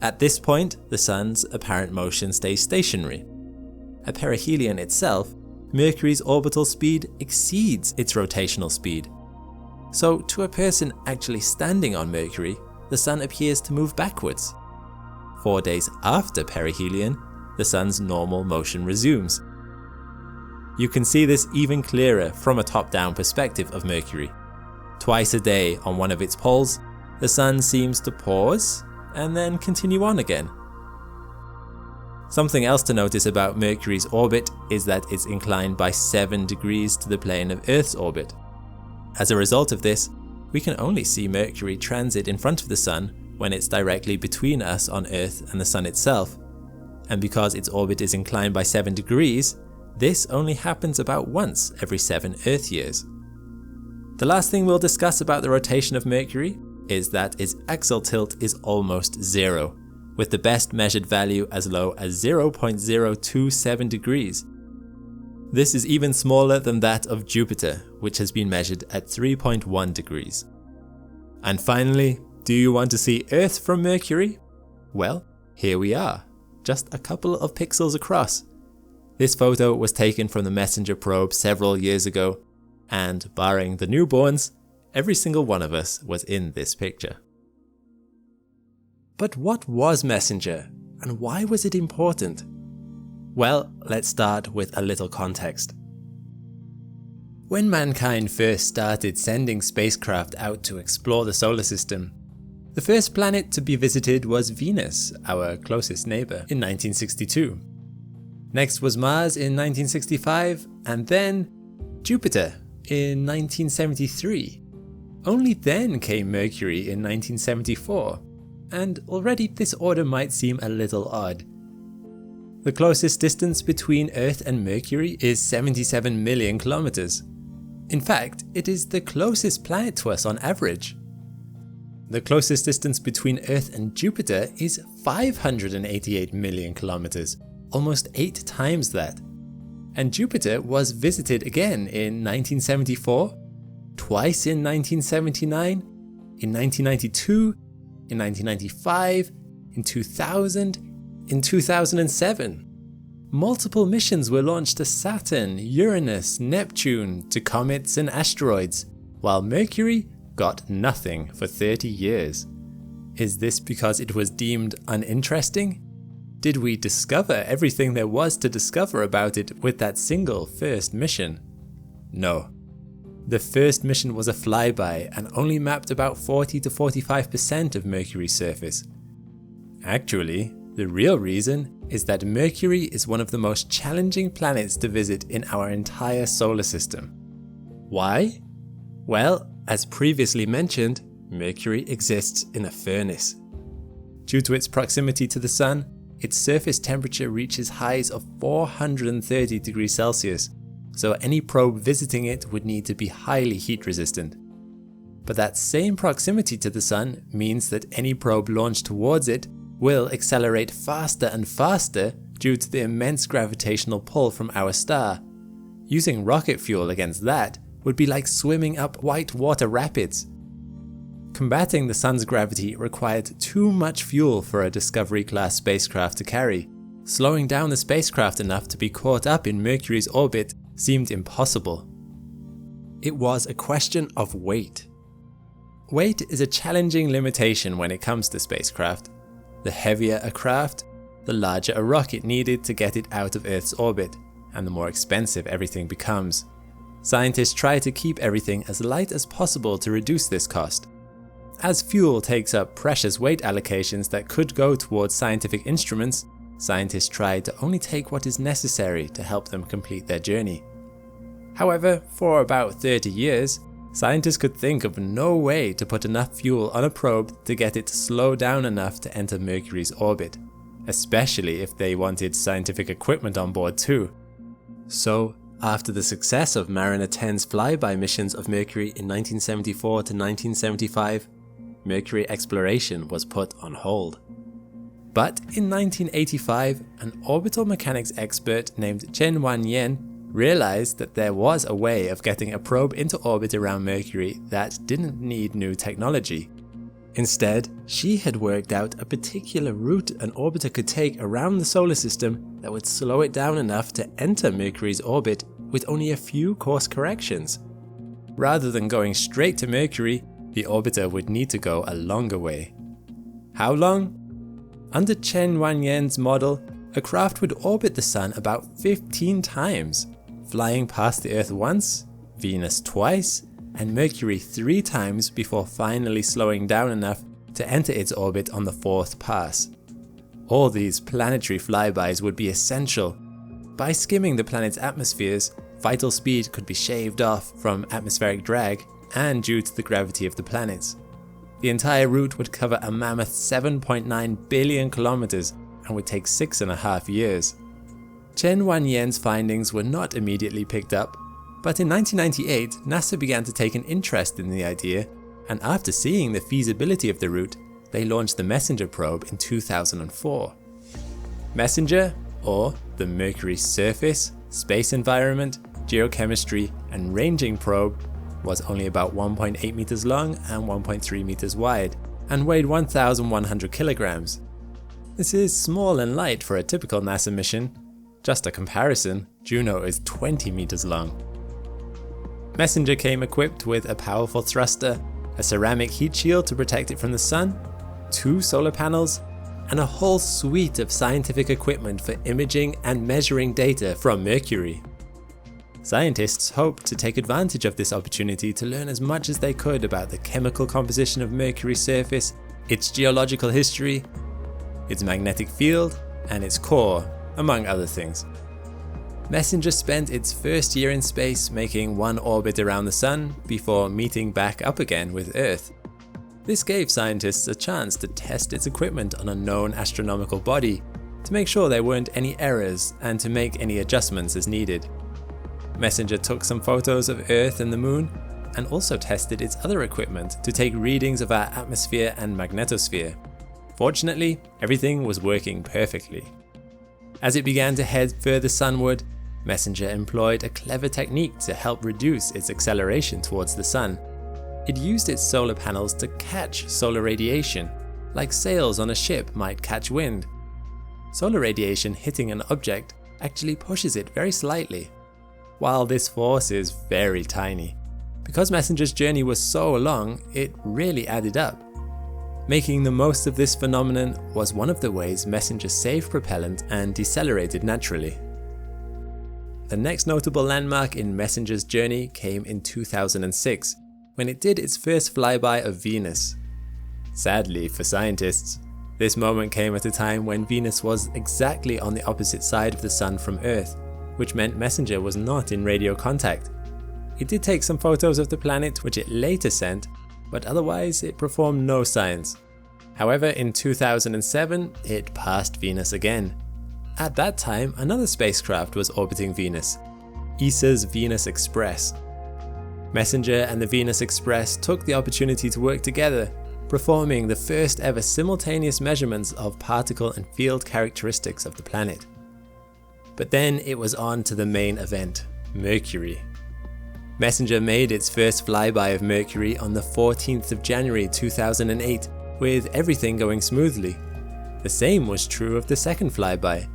At this point, the Sun's apparent motion stays stationary. At perihelion itself, Mercury's orbital speed exceeds its rotational speed. So to a person actually standing on Mercury, the Sun appears to move backwards. 4 days after perihelion, the Sun's normal motion resumes. You can see this even clearer from a top-down perspective of Mercury. Twice a day on one of its poles, the Sun seems to pause and then continue on again. Something else to notice about Mercury's orbit is that it's inclined by 7 degrees to the plane of Earth's orbit. As a result of this, we can only see Mercury transit in front of the Sun when it's directly between us on Earth and the Sun itself. And because its orbit is inclined by 7 degrees, this only happens about once every 7 Earth years. The last thing we'll discuss about the rotation of Mercury is that its axial tilt is almost zero, with the best measured value as low as 0.027 degrees. This is even smaller than that of Jupiter, which has been measured at 3.1 degrees. And finally, do you want to see Earth from Mercury? Well, here we are, just a couple of pixels across. This photo was taken from the Messenger probe several years ago, and barring the newborns, every single one of us was in this picture. But what was Messenger, and why was it important? Well, let's start with a little context. When mankind first started sending spacecraft out to explore the solar system, the first planet to be visited was Venus, our closest neighbour, in 1962. Next was Mars in 1965, and then Jupiter in 1973. Only then came Mercury in 1974. And already this order might seem a little odd. The closest distance between Earth and Mercury is 77 million kilometers. In fact, it is the closest planet to us on average. The closest distance between Earth and Jupiter is 588 million kilometers, almost 8 times that. And Jupiter was visited again in 1974, twice in 1979, in 1992, in 1995, in 2000, in 2007. Multiple missions were launched to Saturn, Uranus, Neptune, to comets and asteroids, while Mercury got nothing for 30 years. Is this because it was deemed uninteresting? Did we discover everything there was to discover about it with that single first mission? No. The first mission was a flyby and only mapped about 40 to 45% of Mercury's surface. Actually, the real reason is that Mercury is one of the most challenging planets to visit in our entire solar system. Why? Well, as previously mentioned, Mercury exists in a furnace. Due to its proximity to the Sun, its surface temperature reaches highs of 430 degrees Celsius, so any probe visiting it would need to be highly heat resistant. But that same proximity to the Sun means that any probe launched towards it will accelerate faster and faster due to the immense gravitational pull from our star. Using rocket fuel against that would be like swimming up whitewater rapids. Combating the Sun's gravity required too much fuel for a Discovery-class spacecraft to carry. Slowing down the spacecraft enough to be caught up in Mercury's orbit seemed impossible. It was a question of weight. Weight is a challenging limitation when it comes to spacecraft. The heavier a craft, the larger a rocket needed to get it out of Earth's orbit, and the more expensive everything becomes. Scientists try to keep everything as light as possible to reduce this cost. As fuel takes up precious weight allocations that could go towards scientific instruments, scientists try to only take what is necessary to help them complete their journey. However, for about 30 years, scientists could think of no way to put enough fuel on a probe to get it to slow down enough to enter Mercury's orbit, especially if they wanted scientific equipment on board too. So, after the success of Mariner 10's flyby missions of Mercury in 1974 to 1975, Mercury exploration was put on hold. But in 1985, an orbital mechanics expert named Chen Wanyan realized that there was a way of getting a probe into orbit around Mercury that didn't need new technology. Instead, she had worked out a particular route an orbiter could take around the solar system that would slow it down enough to enter Mercury's orbit with only a few course corrections. Rather than going straight to Mercury, the orbiter would need to go a longer way. How long? Under Chen Wanyan's model, a craft would orbit the Sun about 15 times, flying past the Earth once, Venus twice, and Mercury 3 times before finally slowing down enough to enter its orbit on the 4th pass. All these planetary flybys would be essential. By skimming the planet's atmospheres, vital speed could be shaved off from atmospheric drag and due to the gravity of the planets. The entire route would cover a mammoth 7.9 billion kilometers and would take 6.5 years. Chen Wanyan's findings were not immediately picked up, but in 1998 NASA began to take an interest in the idea, and after seeing the feasibility of the route, they launched the Messenger probe in 2004. Messenger, or the Mercury Surface, Space Environment, Geochemistry and Ranging Probe, was only about 1.8 meters long and 1.3 meters wide, and weighed 1,100 kilograms. This is small and light for a typical NASA mission. Just a comparison, Juno is 20 meters long. Messenger came equipped with a powerful thruster, a ceramic heat shield to protect it from the sun, 2 solar panels, and a whole suite of scientific equipment for imaging and measuring data from Mercury. Scientists hoped to take advantage of this opportunity to learn as much as they could about the chemical composition of Mercury's surface, its geological history, its magnetic field, and its core, among other things. Messenger spent its first year in space making one orbit around the Sun before meeting back up again with Earth. This gave scientists a chance to test its equipment on a known astronomical body, to make sure there weren't any errors and to make any adjustments as needed. Messenger took some photos of Earth and the Moon, and also tested its other equipment to take readings of our atmosphere and magnetosphere. Fortunately, everything was working perfectly. As it began to head further sunward, Messenger employed a clever technique to help reduce its acceleration towards the Sun. It used its solar panels to catch solar radiation, like sails on a ship might catch wind. Solar radiation hitting an object actually pushes it very slightly, while this force is very tiny. Because Messenger's journey was so long, it really added up. Making the most of this phenomenon was one of the ways Messenger saved propellant and decelerated naturally. The next notable landmark in Messenger's journey came in 2006, when it did its first flyby of Venus. Sadly for scientists, this moment came at a time when Venus was exactly on the opposite side of the Sun from Earth, which meant Messenger was not in radio contact. It did take some photos of the planet, which it later sent, but otherwise it performed no science. However, in 2007, it passed Venus again. At that time, another spacecraft was orbiting Venus, ESA's Venus Express. Messenger and the Venus Express took the opportunity to work together, performing the first ever simultaneous measurements of particle and field characteristics of the planet. But then it was on to the main event, Mercury. Messenger made its first flyby of Mercury on the 14th of January 2008, with everything going smoothly. The same was true of the second flyby.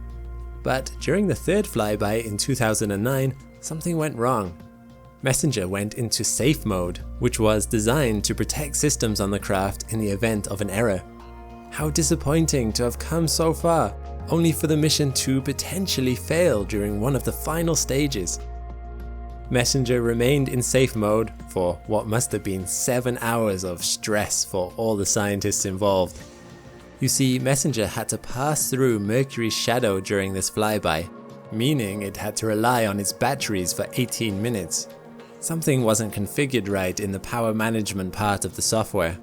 But during the third flyby in 2009, something went wrong. Messenger went into safe mode, which was designed to protect systems on the craft in the event of an error. How disappointing to have come so far, only for the mission to potentially fail during one of the final stages. Messenger remained in safe mode for what must have been 7 hours of stress for all the scientists involved. You see, Messenger had to pass through Mercury's shadow during this flyby, meaning it had to rely on its batteries for 18 minutes. Something wasn't configured right in the power management part of the software.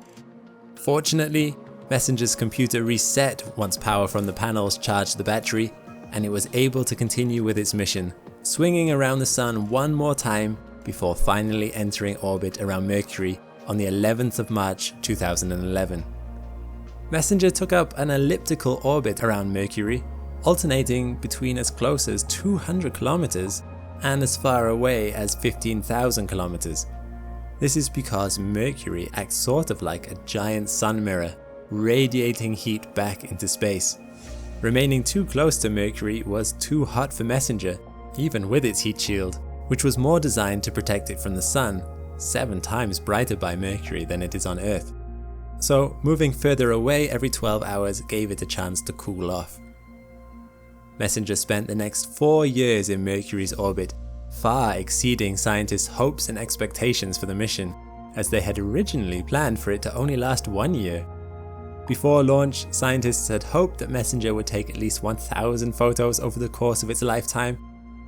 Fortunately, Messenger's computer reset once power from the panels charged the battery, and it was able to continue with its mission, swinging around the Sun one more time before finally entering orbit around Mercury on the 11th of March 2011. Messenger took up an elliptical orbit around Mercury, alternating between as close as 200 kilometers and as far away as 15,000 kilometers. This is because Mercury acts sort of like a giant sun mirror, radiating heat back into space. Remaining too close to Mercury was too hot for Messenger, even with its heat shield, which was more designed to protect it from the Sun, 7 times brighter by Mercury than it is on Earth. So moving further away every 12 hours gave it a chance to cool off. Messenger spent the next 4 years in Mercury's orbit, far exceeding scientists' hopes and expectations for the mission, as they had originally planned for it to only last 1 year. Before launch, scientists had hoped that Messenger would take at least 1,000 photos over the course of its lifetime.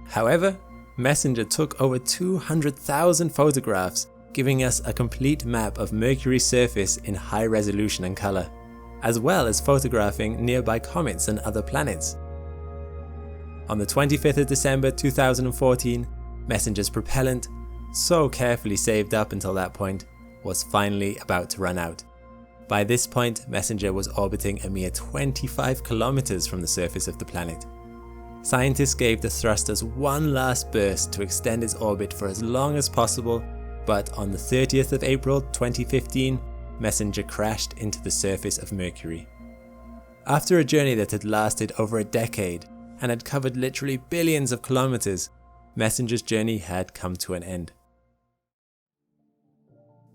However, Messenger took over 200,000 photographs, giving us a complete map of Mercury's surface in high resolution and colour, as well as photographing nearby comets and other planets. On the 25th of December 2014, Messenger's propellant, so carefully saved up until that point, was finally about to run out. By this point, Messenger was orbiting a mere 25 kilometers from the surface of the planet. Scientists gave the thrusters one last burst to extend its orbit for as long as possible, but on the 30th of April 2015, Messenger crashed into the surface of Mercury. After a journey that had lasted over a decade and had covered literally billions of kilometers, Messenger's journey had come to an end.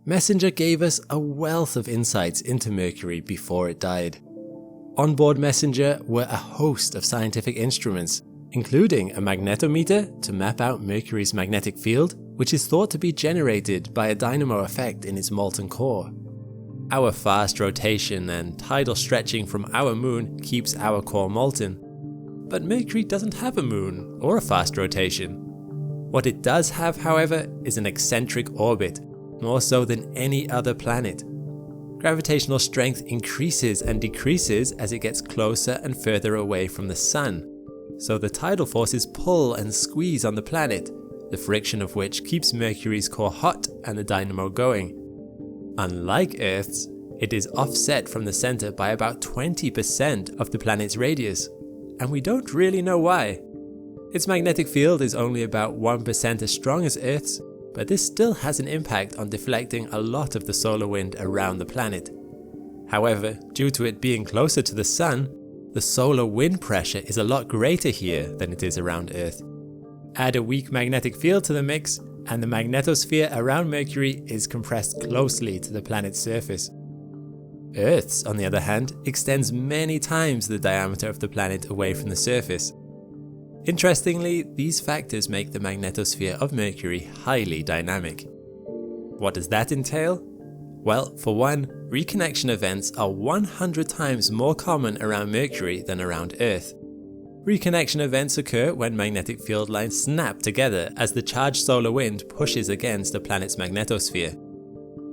Messenger gave us a wealth of insights into Mercury before it died. On board Messenger were a host of scientific instruments, including a magnetometer to map out Mercury's magnetic field, which is thought to be generated by a dynamo effect in its molten core. Our fast rotation and tidal stretching from our moon keeps our core molten, but Mercury doesn't have a moon or a fast rotation. What it does have, however, is an eccentric orbit, more so than any other planet. Gravitational strength increases and decreases as it gets closer and further away from the Sun, so the tidal forces pull and squeeze on the planet, the friction of which keeps Mercury's core hot and the dynamo going. Unlike Earth's, it is offset from the center by about 20% of the planet's radius, and we don't really know why. Its magnetic field is only about 1% as strong as Earth's, but this still has an impact on deflecting a lot of the solar wind around the planet. However, due to it being closer to the Sun, the solar wind pressure is a lot greater here than it is around Earth. Add a weak magnetic field to the mix, and the magnetosphere around Mercury is compressed closely to the planet's surface. Earth's, on the other hand, extends many times the diameter of the planet away from the surface. Interestingly, these factors make the magnetosphere of Mercury highly dynamic. What does that entail? Well, for one, reconnection events are 100 times more common around Mercury than around Earth. Reconnection events occur when magnetic field lines snap together as the charged solar wind pushes against the planet's magnetosphere.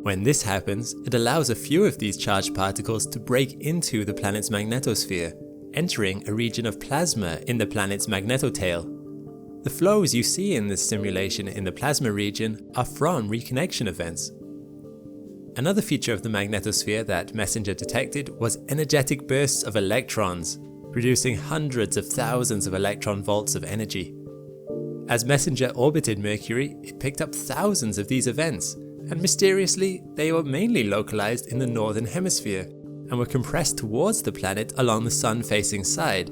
When this happens, it allows a few of these charged particles to break into the planet's magnetosphere, entering a region of plasma in the planet's magnetotail. The flows you see in this simulation in the plasma region are from reconnection events. Another feature of the magnetosphere that Messenger detected was energetic bursts of electrons, producing hundreds of thousands of electron volts of energy. As Messenger orbited Mercury, it picked up thousands of these events, and mysteriously, they were mainly localized in the northern hemisphere and were compressed towards the planet along the sun-facing side.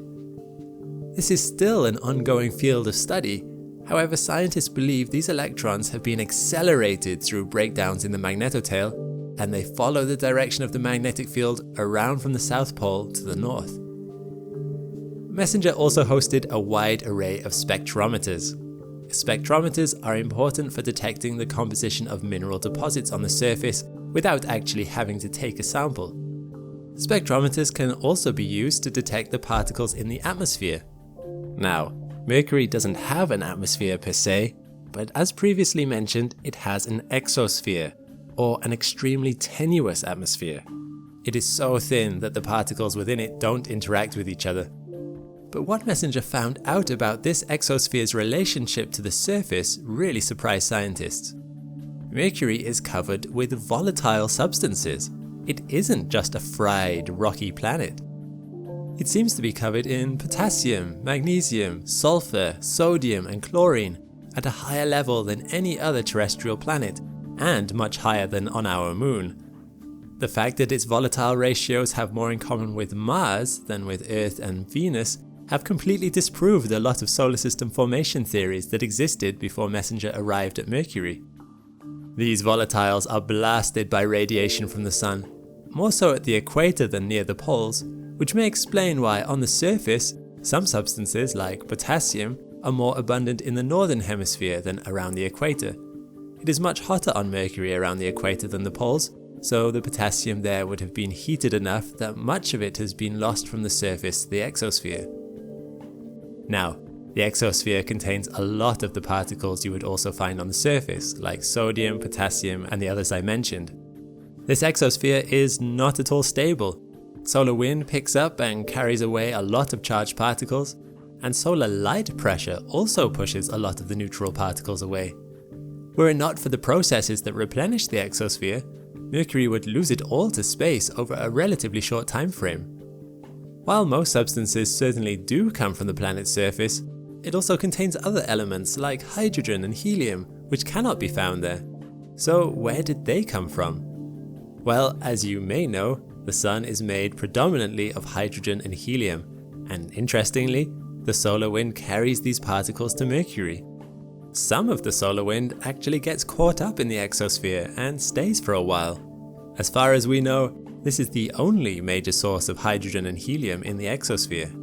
This is still an ongoing field of study. However, scientists believe these electrons have been accelerated through breakdowns in the magnetotail, and they follow the direction of the magnetic field around from the South Pole to the north. Messenger also hosted a wide array of spectrometers. Spectrometers are important for detecting the composition of mineral deposits on the surface without actually having to take a sample. Spectrometers can also be used to detect the particles in the atmosphere. Now, Mercury doesn't have an atmosphere per se, but as previously mentioned, it has an exosphere, or an extremely tenuous atmosphere. It is so thin that the particles within it don't interact with each other. But what Messenger found out about this exosphere's relationship to the surface really surprised scientists. Mercury is covered with volatile substances. It isn't just a fried, rocky planet. It seems to be covered in potassium, magnesium, sulfur, sodium, and chlorine at a higher level than any other terrestrial planet, and much higher than on our moon. The fact that its volatile ratios have more in common with Mars than with Earth and Venus have completely disproved a lot of solar system formation theories that existed before Messenger arrived at Mercury. These volatiles are blasted by radiation from the Sun, more so at the equator than near the poles, which may explain why on the surface, some substances like potassium are more abundant in the northern hemisphere than around the equator. It is much hotter on Mercury around the equator than the poles, so the potassium there would have been heated enough that much of it has been lost from the surface to the exosphere. Now, the exosphere contains a lot of the particles you would also find on the surface, like sodium, potassium, and the others I mentioned. This exosphere is not at all stable. Solar wind picks up and carries away a lot of charged particles, and solar light pressure also pushes a lot of the neutral particles away. Were it not for the processes that replenish the exosphere, Mercury would lose it all to space over a relatively short time frame. While most substances certainly do come from the planet's surface, it also contains other elements like hydrogen and helium, which cannot be found there. So where did they come from? Well, as you may know, the Sun is made predominantly of hydrogen and helium, and interestingly, the solar wind carries these particles to Mercury. Some of the solar wind actually gets caught up in the exosphere and stays for a while. As far as we know, this is the only major source of hydrogen and helium in the exosphere.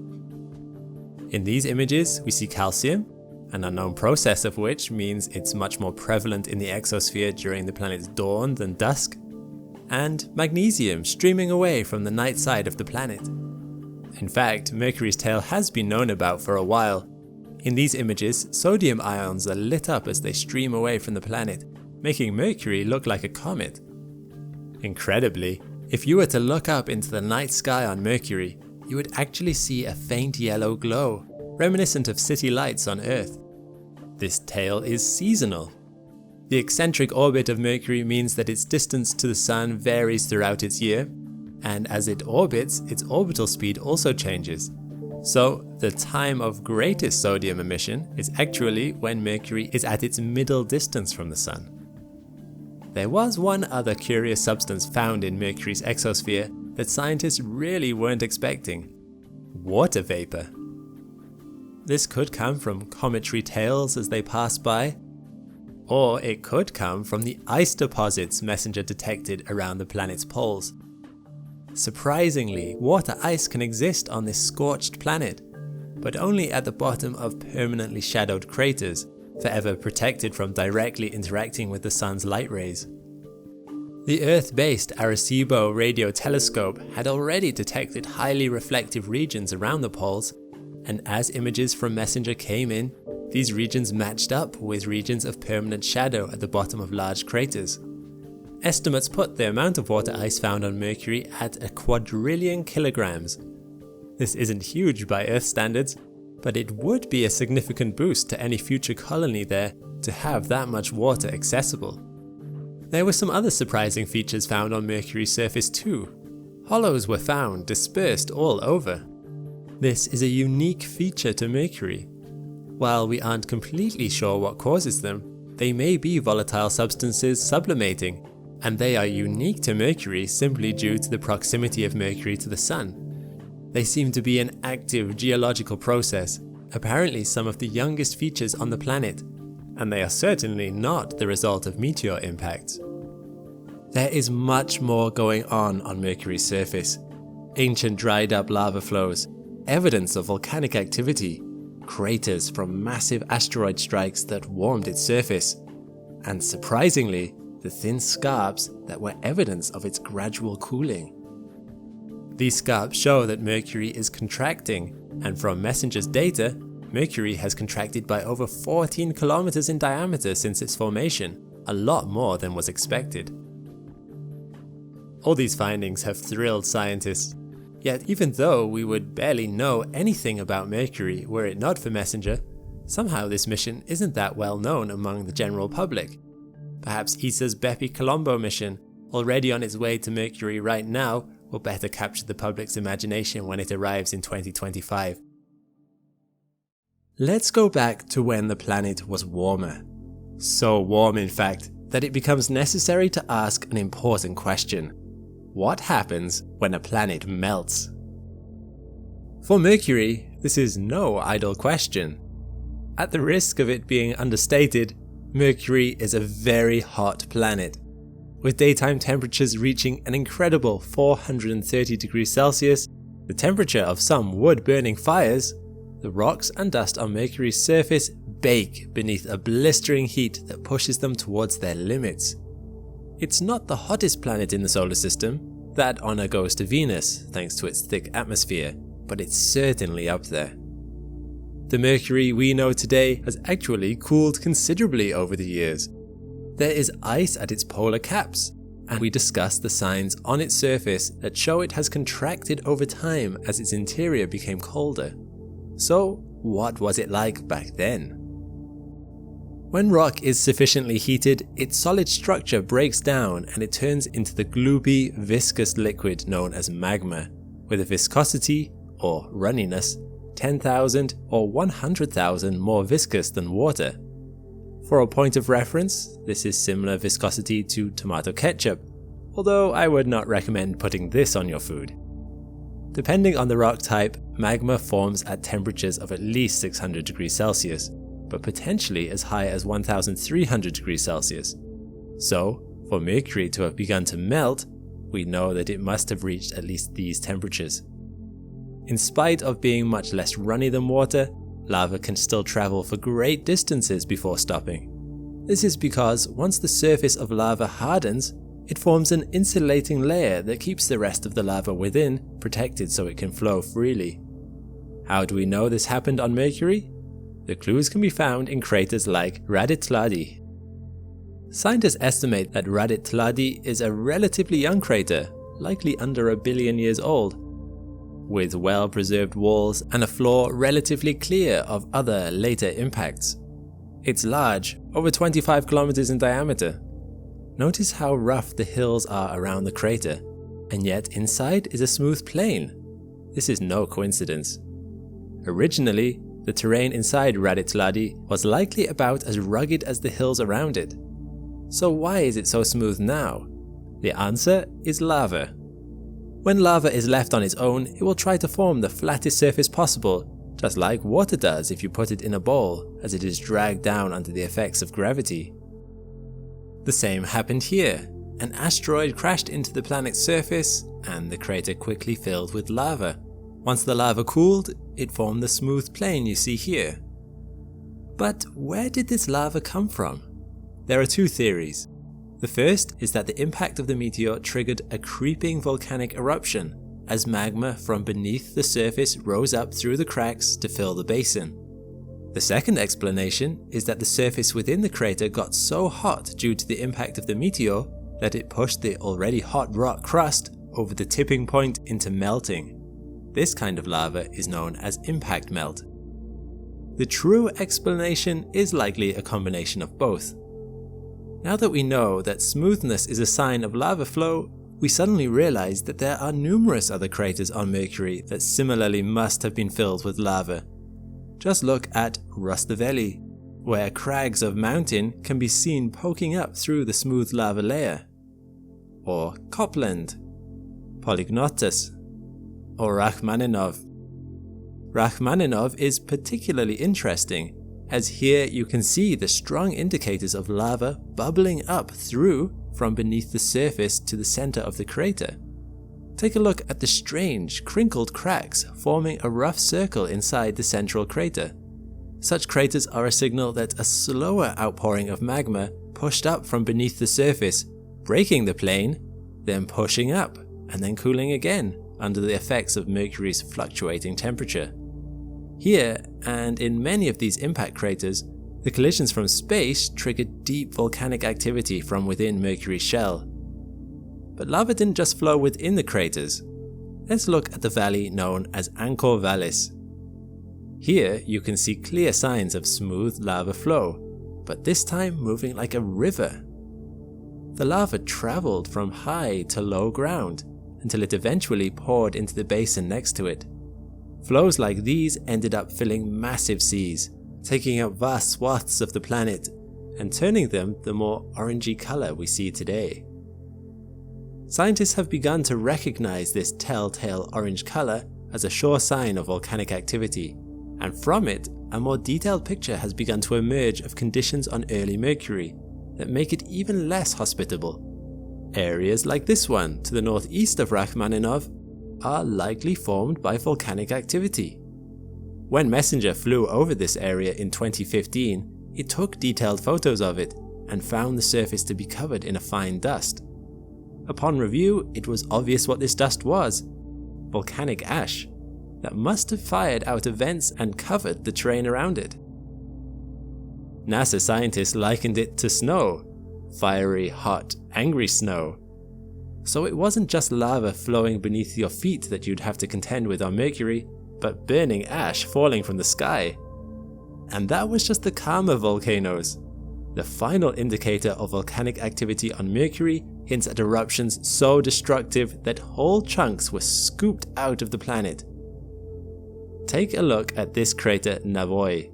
In these images, we see calcium, an unknown process of which means it's much more prevalent in the exosphere during the planet's dawn than dusk, and magnesium streaming away from the night side of the planet. In fact, Mercury's tail has been known about for a while. In these images, sodium ions are lit up as they stream away from the planet, making Mercury look like a comet. Incredibly, if you were to look up into the night sky on Mercury, you would actually see a faint yellow glow, reminiscent of city lights on Earth. This tail is seasonal. The eccentric orbit of Mercury means that its distance to the Sun varies throughout its year, and as it orbits, its orbital speed also changes. So, the time of greatest sodium emission is actually when Mercury is at its middle distance from the Sun. There was one other curious substance found in Mercury's exosphere that scientists really weren't expecting: water vapor. This could come from cometary tails as they pass by, or it could come from the ice deposits Messenger detected around the planet's poles. Surprisingly, water ice can exist on this scorched planet, but only at the bottom of permanently shadowed craters, forever protected from directly interacting with the Sun's light rays. The Earth-based Arecibo radio telescope had already detected highly reflective regions around the poles, and as images from Messenger came in, these regions matched up with regions of permanent shadow at the bottom of large craters. Estimates put the amount of water ice found on Mercury at 250,000,000 kilograms. This isn't huge by Earth standards, but it would be a significant boost to any future colony there to have that much water accessible. There were some other surprising features found on Mercury's surface too. Hollows were found dispersed all over. This is a unique feature to Mercury. While we aren't completely sure what causes them, they may be volatile substances sublimating, and they are unique to Mercury simply due to the proximity of Mercury to the Sun. They seem to be an active geological process, apparently some of the youngest features on the planet, and they are certainly not the result of meteor impacts. There is much more going on Mercury's surface. Ancient dried up lava flows, evidence of volcanic activity, craters from massive asteroid strikes that warmed its surface, and surprisingly, the thin scarps that were evidence of its gradual cooling. These scarps show that Mercury is contracting, and from Messenger's data, Mercury has contracted by over 14 kilometers in diameter since its formation, a lot more than was expected. All these findings have thrilled scientists. Yet even though we would barely know anything about Mercury were it not for Messenger, somehow this mission isn't that well known among the general public. Perhaps ESA's BepiColombo mission, already on its way to Mercury right now, will better capture the public's imagination when it arrives in 2025. Let's go back to when the planet was warmer. So warm, in fact, that it becomes necessary to ask an important question. What happens when a planet melts? For Mercury, this is no idle question. At the risk of it being understated, Mercury is a very hot planet. With daytime temperatures reaching an incredible 430 degrees Celsius, the temperature of some wood-burning fires, the rocks and dust on Mercury's surface bake beneath a blistering heat that pushes them towards their limits. It's not the hottest planet in the solar system. That honor goes to Venus, thanks to its thick atmosphere, but it's certainly up there. The Mercury we know today has actually cooled considerably over the years. There is ice at its polar caps, and we discussed the signs on its surface that show it has contracted over time as its interior became colder. So, what was it like back then? When rock is sufficiently heated, its solid structure breaks down and it turns into the gloopy, viscous liquid known as magma, with a viscosity, or runniness, 10,000 or 100,000 more viscous than water. For a point of reference, this is similar viscosity to tomato ketchup, although I would not recommend putting this on your food. Depending on the rock type, magma forms at temperatures of at least 600 degrees Celsius, but potentially as high as 1300 degrees Celsius. So, for Mercury to have begun to melt, we know that it must have reached at least these temperatures. In spite of being much less runny than water, lava can still travel for great distances before stopping. This is because once the surface of lava hardens, it forms an insulating layer that keeps the rest of the lava within protected so it can flow freely. How do we know this happened on Mercury? The clues can be found in craters like Radit-Tladi. Scientists estimate that Radit-Tladi is a relatively young crater, likely under 1 billion years old, with well-preserved walls and a floor relatively clear of other later impacts. It's large, over 25 kilometers in diameter. Notice how rough the hills are around the crater, and yet inside is a smooth plain. This is no coincidence. Originally, the terrain inside Radit-Tladi was likely about as rugged as the hills around it. So why is it so smooth now? The answer is lava. When lava is left on its own, it will try to form the flattest surface possible, just like water does if you put it in a bowl, as it is dragged down under the effects of gravity. The same happened here. An asteroid crashed into the planet's surface, and the crater quickly filled with lava. Once the lava cooled, it formed the smooth plain you see here. But where did this lava come from? There are two theories. The first is that the impact of the meteor triggered a creeping volcanic eruption, as magma from beneath the surface rose up through the cracks to fill the basin. The second explanation is that the surface within the crater got so hot due to the impact of the meteor that it pushed the already hot rock crust over the tipping point into melting. This kind of lava is known as impact melt. The true explanation is likely a combination of both. Now that we know that smoothness is a sign of lava flow, we suddenly realize that there are numerous other craters on Mercury that similarly must have been filled with lava. Just look at Rustaveli, where crags of mountain can be seen poking up through the smooth lava layer. Or Copland, Polygnotus, or Rachmaninov. Rachmaninov is particularly interesting, as here you can see the strong indicators of lava bubbling up through from beneath the surface to the center of the crater. Take a look at the strange, crinkled cracks forming a rough circle inside the central crater. Such craters are a signal that a slower outpouring of magma pushed up from beneath the surface, breaking the plane, then pushing up, and then cooling again under the effects of Mercury's fluctuating temperature. Here, and in many of these impact craters, the collisions from space triggered deep volcanic activity from within Mercury's shell. But lava didn't just flow within the craters. Let's look at the valley known as Angkor Vallis. Here you can see clear signs of smooth lava flow, but this time moving like a river. The lava traveled from high to low ground until it eventually poured into the basin next to it. Flows like these ended up filling massive seas, taking up vast swaths of the planet and turning them the more orangey color we see today. Scientists have begun to recognize this telltale orange color as a sure sign of volcanic activity, and from it, a more detailed picture has begun to emerge of conditions on early Mercury that make it even less hospitable. Areas like this one to the northeast of Rachmaninov are likely formed by volcanic activity. When Messenger flew over this area in 2015, it took detailed photos of it and found the surface to be covered in a fine dust. Upon review, it was obvious what this dust was: volcanic ash that must have fired out of vents and covered the terrain around it. NASA scientists likened it to snow, fiery, hot, angry snow. So it wasn't just lava flowing beneath your feet that you'd have to contend with on Mercury, but burning ash falling from the sky. And that was just the calmer volcanoes. The final indicator of volcanic activity on Mercury hints at eruptions so destructive that whole chunks were scooped out of the planet. Take a look at this crater Navoi.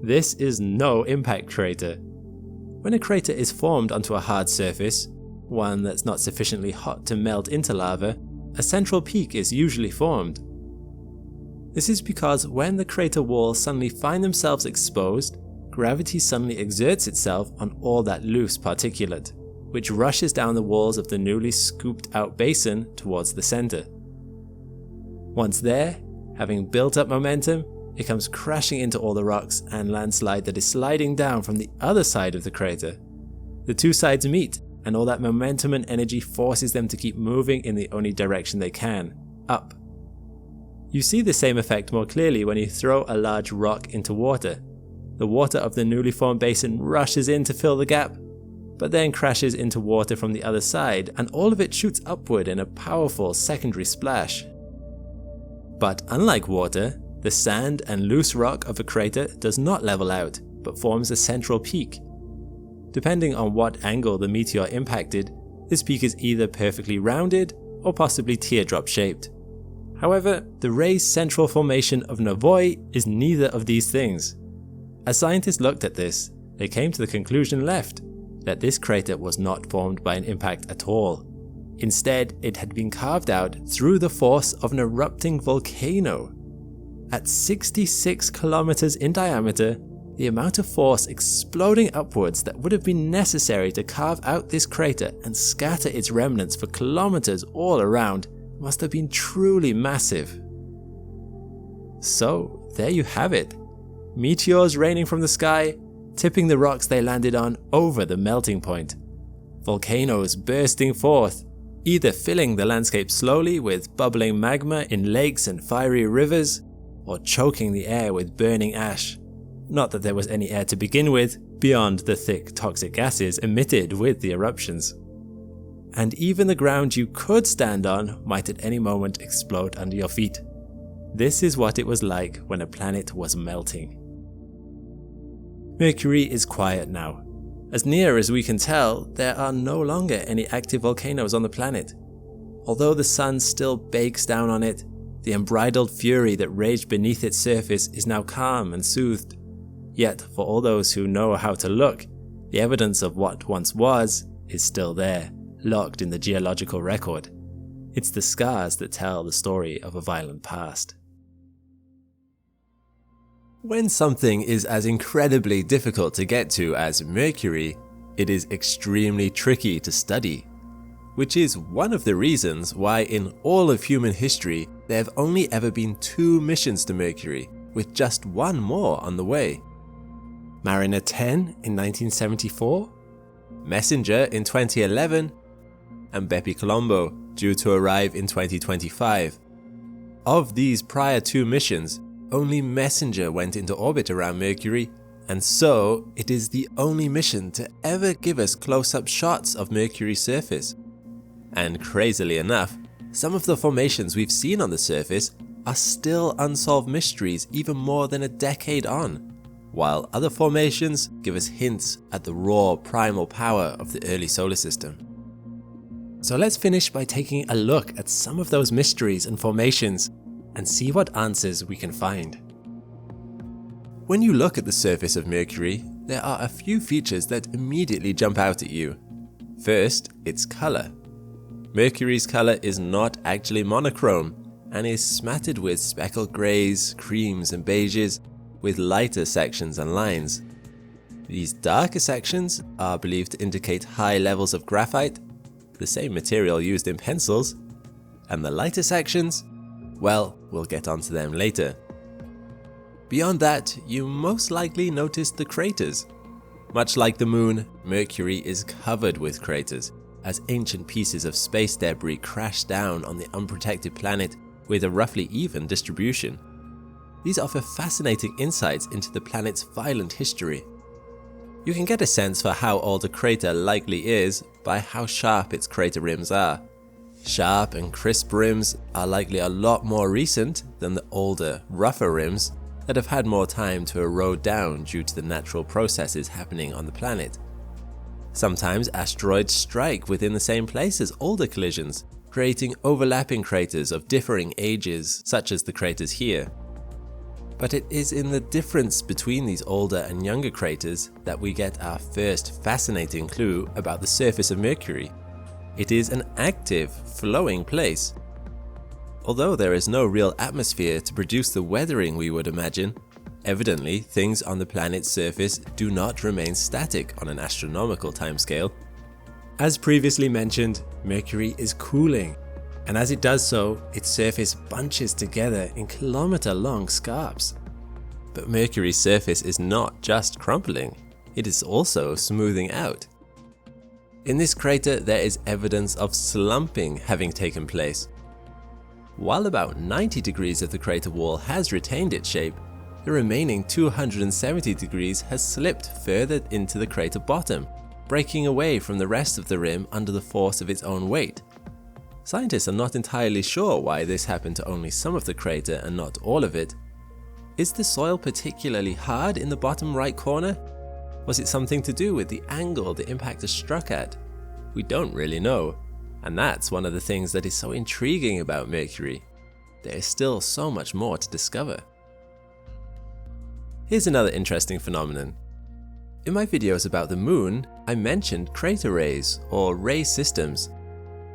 This is no impact crater. When a crater is formed onto a hard surface, one that's not sufficiently hot to melt into lava, a central peak is usually formed. This is because when the crater walls suddenly find themselves exposed, gravity suddenly exerts itself on all that loose particulate, which rushes down the walls of the newly scooped out basin towards the center. Once there, having built up momentum, it comes crashing into all the rocks and landslide that is sliding down from the other side of the crater. The two sides meet, and all that momentum and energy forces them to keep moving in the only direction they can, up. You see the same effect more clearly when you throw a large rock into water. The water of the newly formed basin rushes in to fill the gap, but then crashes into water from the other side, and all of it shoots upward in a powerful secondary splash. But unlike water, the sand and loose rock of a crater does not level out, but forms a central peak. Depending on what angle the meteor impacted, this peak is either perfectly rounded or possibly teardrop shaped. However, the raised central formation of Navoi is neither of these things. As scientists looked at this, they came to the conclusion left, that this crater was not formed by an impact at all. Instead, it had been carved out through the force of an erupting volcano. At 66 kilometers in diameter, the amount of force exploding upwards that would have been necessary to carve out this crater and scatter its remnants for kilometers all around must have been truly massive. So, there you have it. Meteors raining from the sky, tipping the rocks they landed on over the melting point. Volcanoes bursting forth, either filling the landscape slowly with bubbling magma in lakes and fiery rivers, or choking the air with burning ash. Not that there was any air to begin with, beyond the thick toxic gases emitted with the eruptions. And even the ground you could stand on might at any moment explode under your feet. This is what it was like when a planet was melting. Mercury is quiet now. As near as we can tell, there are no longer any active volcanoes on the planet. Although the sun still bakes down on it, the unbridled fury that raged beneath its surface is now calm and soothed. Yet, for all those who know how to look, the evidence of what once was is still there, locked in the geological record. It's the scars that tell the story of a violent past. When something is as incredibly difficult to get to as Mercury, it is extremely tricky to study. Which is one of the reasons why in all of human history there have only ever been 2 missions to Mercury, with just one more on the way. Mariner 10 in 1974, Messenger in 2011, and BepiColombo due to arrive in 2025. Of these prior 2 missions, only Messenger went into orbit around Mercury, and so it is the only mission to ever give us close-up shots of Mercury's surface. And crazily enough, some of the formations we've seen on the surface are still unsolved mysteries even more than a decade on, while other formations give us hints at the raw primal power of the early solar system. So let's finish by taking a look at some of those mysteries and formations and see what answers we can find. When you look at the surface of Mercury, there are a few features that immediately jump out at you. First, its color. Mercury's color is not actually monochrome and is smattered with speckled greys, creams and beiges, with lighter sections and lines. These darker sections are believed to indicate high levels of graphite, the same material used in pencils, and the lighter sections, well, we'll get onto them later. Beyond that, you most likely noticed the craters. Much like the Moon, Mercury is covered with craters, as ancient pieces of space debris crash down on the unprotected planet with a roughly even distribution. These offer fascinating insights into the planet's violent history. You can get a sense for how old a crater likely is by how sharp its crater rims are. Sharp and crisp rims are likely a lot more recent than the older, rougher rims that have had more time to erode down due to the natural processes happening on the planet. Sometimes asteroids strike within the same place as older collisions, creating overlapping craters of differing ages, such as the craters here. But it is in the difference between these older and younger craters that we get our first fascinating clue about the surface of Mercury. It is an active, flowing place. Although there is no real atmosphere to produce the weathering we would imagine, evidently things on the planet's surface do not remain static on an astronomical timescale. As previously mentioned, Mercury is cooling, and as it does so, its surface bunches together in kilometer-long scarps. But Mercury's surface is not just crumpling, it is also smoothing out. In this crater, there is evidence of slumping having taken place. While about 90 degrees of the crater wall has retained its shape, the remaining 270 degrees has slipped further into the crater bottom, breaking away from the rest of the rim under the force of its own weight. Scientists are not entirely sure why this happened to only some of the crater and not all of it. Is the soil particularly hard in the bottom right corner? Was it something to do with the angle the impact is struck at? We don't really know, and that's one of the things that is so intriguing about Mercury. There is still so much more to discover. Here's another interesting phenomenon. In my videos about the Moon, I mentioned crater rays, or ray systems.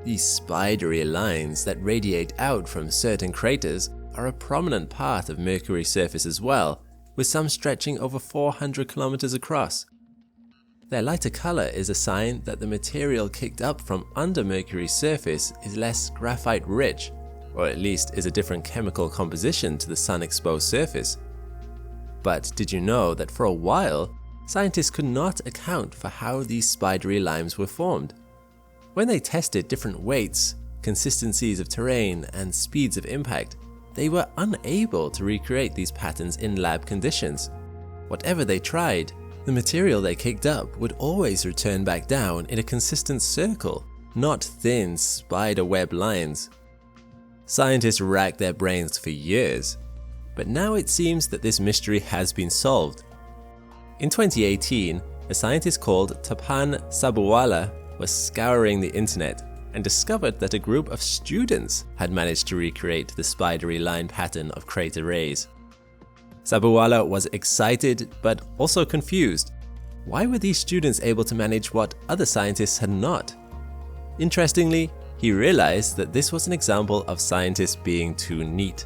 These spidery lines that radiate out from certain craters are a prominent part of Mercury's surface as well, with some stretching over 400 kilometers across. Their lighter color is a sign that the material kicked up from under Mercury's surface is less graphite-rich, or at least is a different chemical composition to the sun-exposed surface. But did you know that for a while, scientists could not account for how these spidery lines were formed? When they tested different weights, consistencies of terrain, and speeds of impact, they were unable to recreate these patterns in lab conditions. Whatever they tried, the material they kicked up would always return back down in a consistent circle, not thin spider web lines. Scientists racked their brains for years, but now it seems that this mystery has been solved. In 2018, a scientist called Tapan Sabharwala was scouring the internet and discovered that a group of students had managed to recreate the spidery line pattern of crater rays. Sabharwala was excited but also confused. Why were these students able to manage what other scientists had not? Interestingly, he realized that this was an example of scientists being too neat.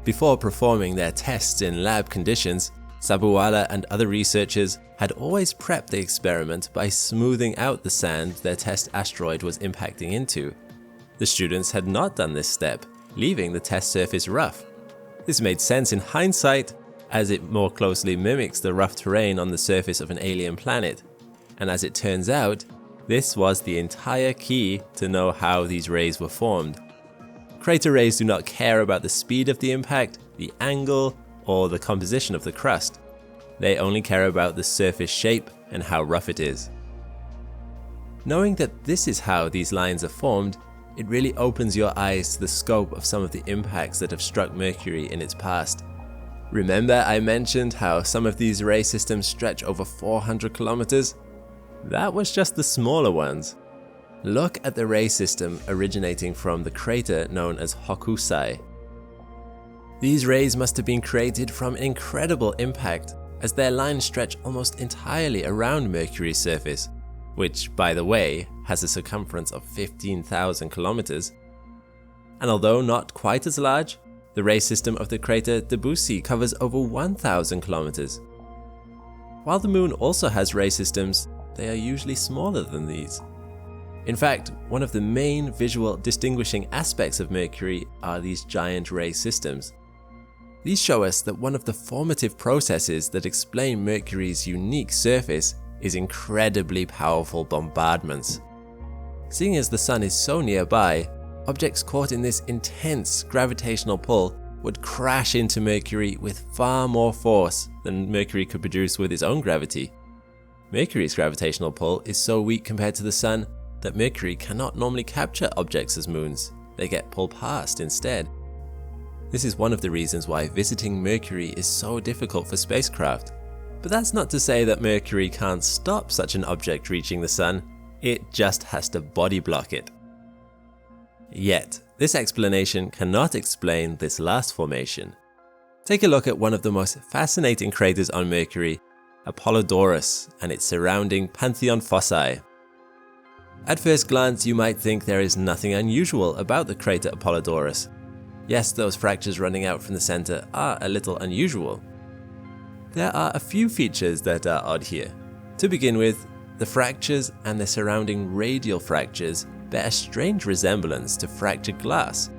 Before performing their tests in lab conditions, Sabharwala and other researchers had always prepped the experiment by smoothing out the sand their test asteroid was impacting into. The students had not done this step, leaving the test surface rough. This made sense in hindsight, as it more closely mimics the rough terrain on the surface of an alien planet. And as it turns out, this was the entire key to know how these rays were formed. Crater rays do not care about the speed of the impact, the angle, or the composition of the crust. They only care about the surface shape and how rough it is. Knowing that this is how these lines are formed, it really opens your eyes to the scope of some of the impacts that have struck Mercury in its past. Remember I mentioned how some of these ray systems stretch over 400 kilometers? That was just the smaller ones. Look at the ray system originating from the crater known as Hokusai. These rays must have been created from an incredible impact, as their lines stretch almost entirely around Mercury's surface, which, by the way, has a circumference of 15,000 kilometers. And although not quite as large, the ray system of the crater Debussy covers over 1,000 kilometers. While the Moon also has ray systems, they are usually smaller than these. In fact, one of the main visual distinguishing aspects of Mercury are these giant ray systems. These show us that one of the formative processes that explain Mercury's unique surface is incredibly powerful bombardments. Seeing as the sun is so nearby, objects caught in this intense gravitational pull would crash into Mercury with far more force than Mercury could produce with its own gravity. Mercury's gravitational pull is so weak compared to the sun that Mercury cannot normally capture objects as moons. They get pulled past instead. This is one of the reasons why visiting Mercury is so difficult for spacecraft. But that's not to say that Mercury can't stop such an object reaching the sun, it just has to body block it. Yet, this explanation cannot explain this last formation. Take a look at one of the most fascinating craters on Mercury, Apollodorus, and its surrounding Pantheon fossae. At first glance, you might think there is nothing unusual about the crater Apollodorus. Yes, those fractures running out from the center are a little unusual. There are a few features that are odd here. To begin with, the fractures and the surrounding radial fractures bear a strange resemblance to fractured glass.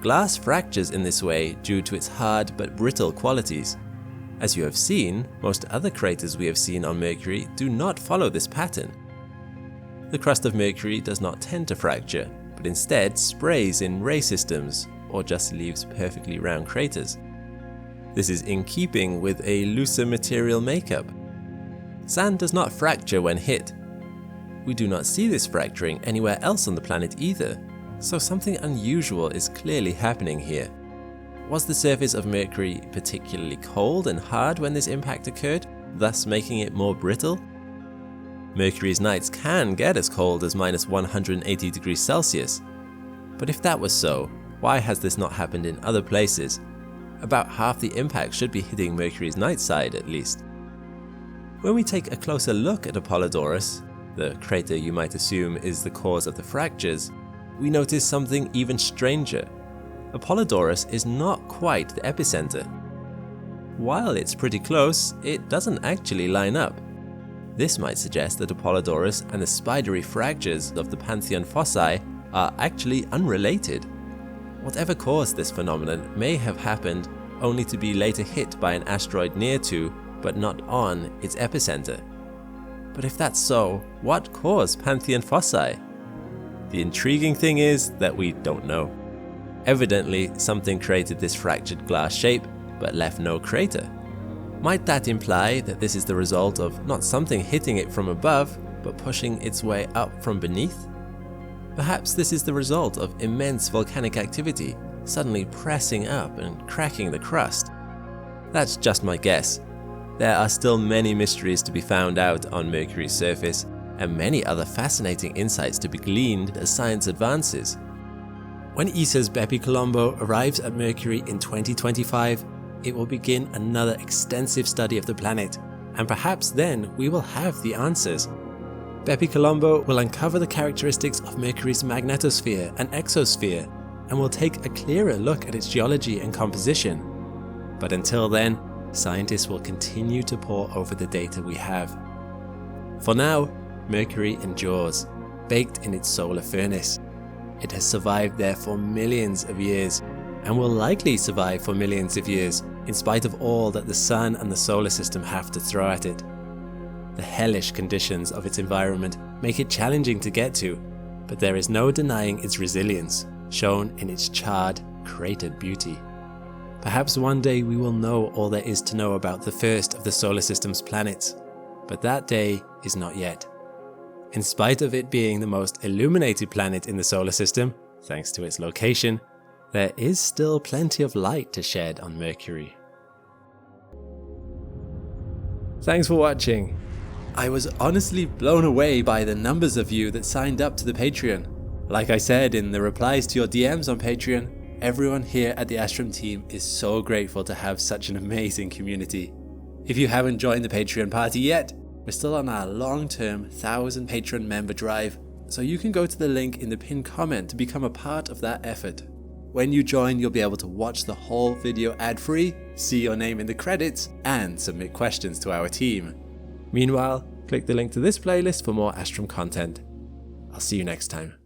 Glass fractures in this way due to its hard but brittle qualities. As you have seen, most other craters we have seen on Mercury do not follow this pattern. The crust of Mercury does not tend to fracture, but instead sprays in ray systems or just leaves perfectly round craters. This is in keeping with a looser material makeup. Sand does not fracture when hit. We do not see this fracturing anywhere else on the planet either, so something unusual is clearly happening here. Was the surface of Mercury particularly cold and hard when this impact occurred, thus making it more brittle? Mercury's nights can get as cold as -180 degrees Celsius. But if that was so, why has this not happened in other places? About half the impact should be hitting Mercury's night side at least. When we take a closer look at Apollodorus, the crater you might assume is the cause of the fractures, we notice something even stranger. Apollodorus is not quite the epicenter. While it's pretty close, it doesn't actually line up. This might suggest that Apollodorus and the spidery fractures of the Pantheon fossae are actually unrelated. Whatever caused this phenomenon may have happened only to be later hit by an asteroid near to, but not on, its epicenter. But if that's so, what caused Pantheon fossae? The intriguing thing is that we don't know. Evidently, something created this fractured glass shape, but left no crater. Might that imply that this is the result of not something hitting it from above, but pushing its way up from beneath? Perhaps this is the result of immense volcanic activity, suddenly pressing up and cracking the crust. That's just my guess. There are still many mysteries to be found out on Mercury's surface, and many other fascinating insights to be gleaned as science advances. When ESA's BepiColombo arrives at Mercury in 2025, it will begin another extensive study of the planet, and perhaps then we will have the answers. BepiColombo will uncover the characteristics of Mercury's magnetosphere and exosphere, and will take a clearer look at its geology and composition. But until then, scientists will continue to pore over the data we have. For now, Mercury endures, baked in its solar furnace. It has survived there for millions of years, and will likely survive for millions of years, in spite of all that the sun and the solar system have to throw at it. The hellish conditions of its environment make it challenging to get to, but there is no denying its resilience, shown in its charred, cratered beauty. Perhaps one day we will know all there is to know about the first of the solar system's planets, but that day is not yet. In spite of it being the most illuminated planet in the solar system, thanks to its location, there is still plenty of light to shed on Mercury. Thanks for watching. I was honestly blown away by the numbers of you that signed up to the Patreon. Like I said in the replies to your DMs on Patreon, everyone here at the Astrum team is so grateful to have such an amazing community. If you haven't joined the Patreon party yet, we're still on our long-term 1,000 Patreon member drive, so you can go to the link in the pinned comment to become a part of that effort. When you join, you'll be able to watch the whole video ad-free, see your name in the credits, and submit questions to our team. Meanwhile, click the link to this playlist for more Astrum content. I'll see you next time.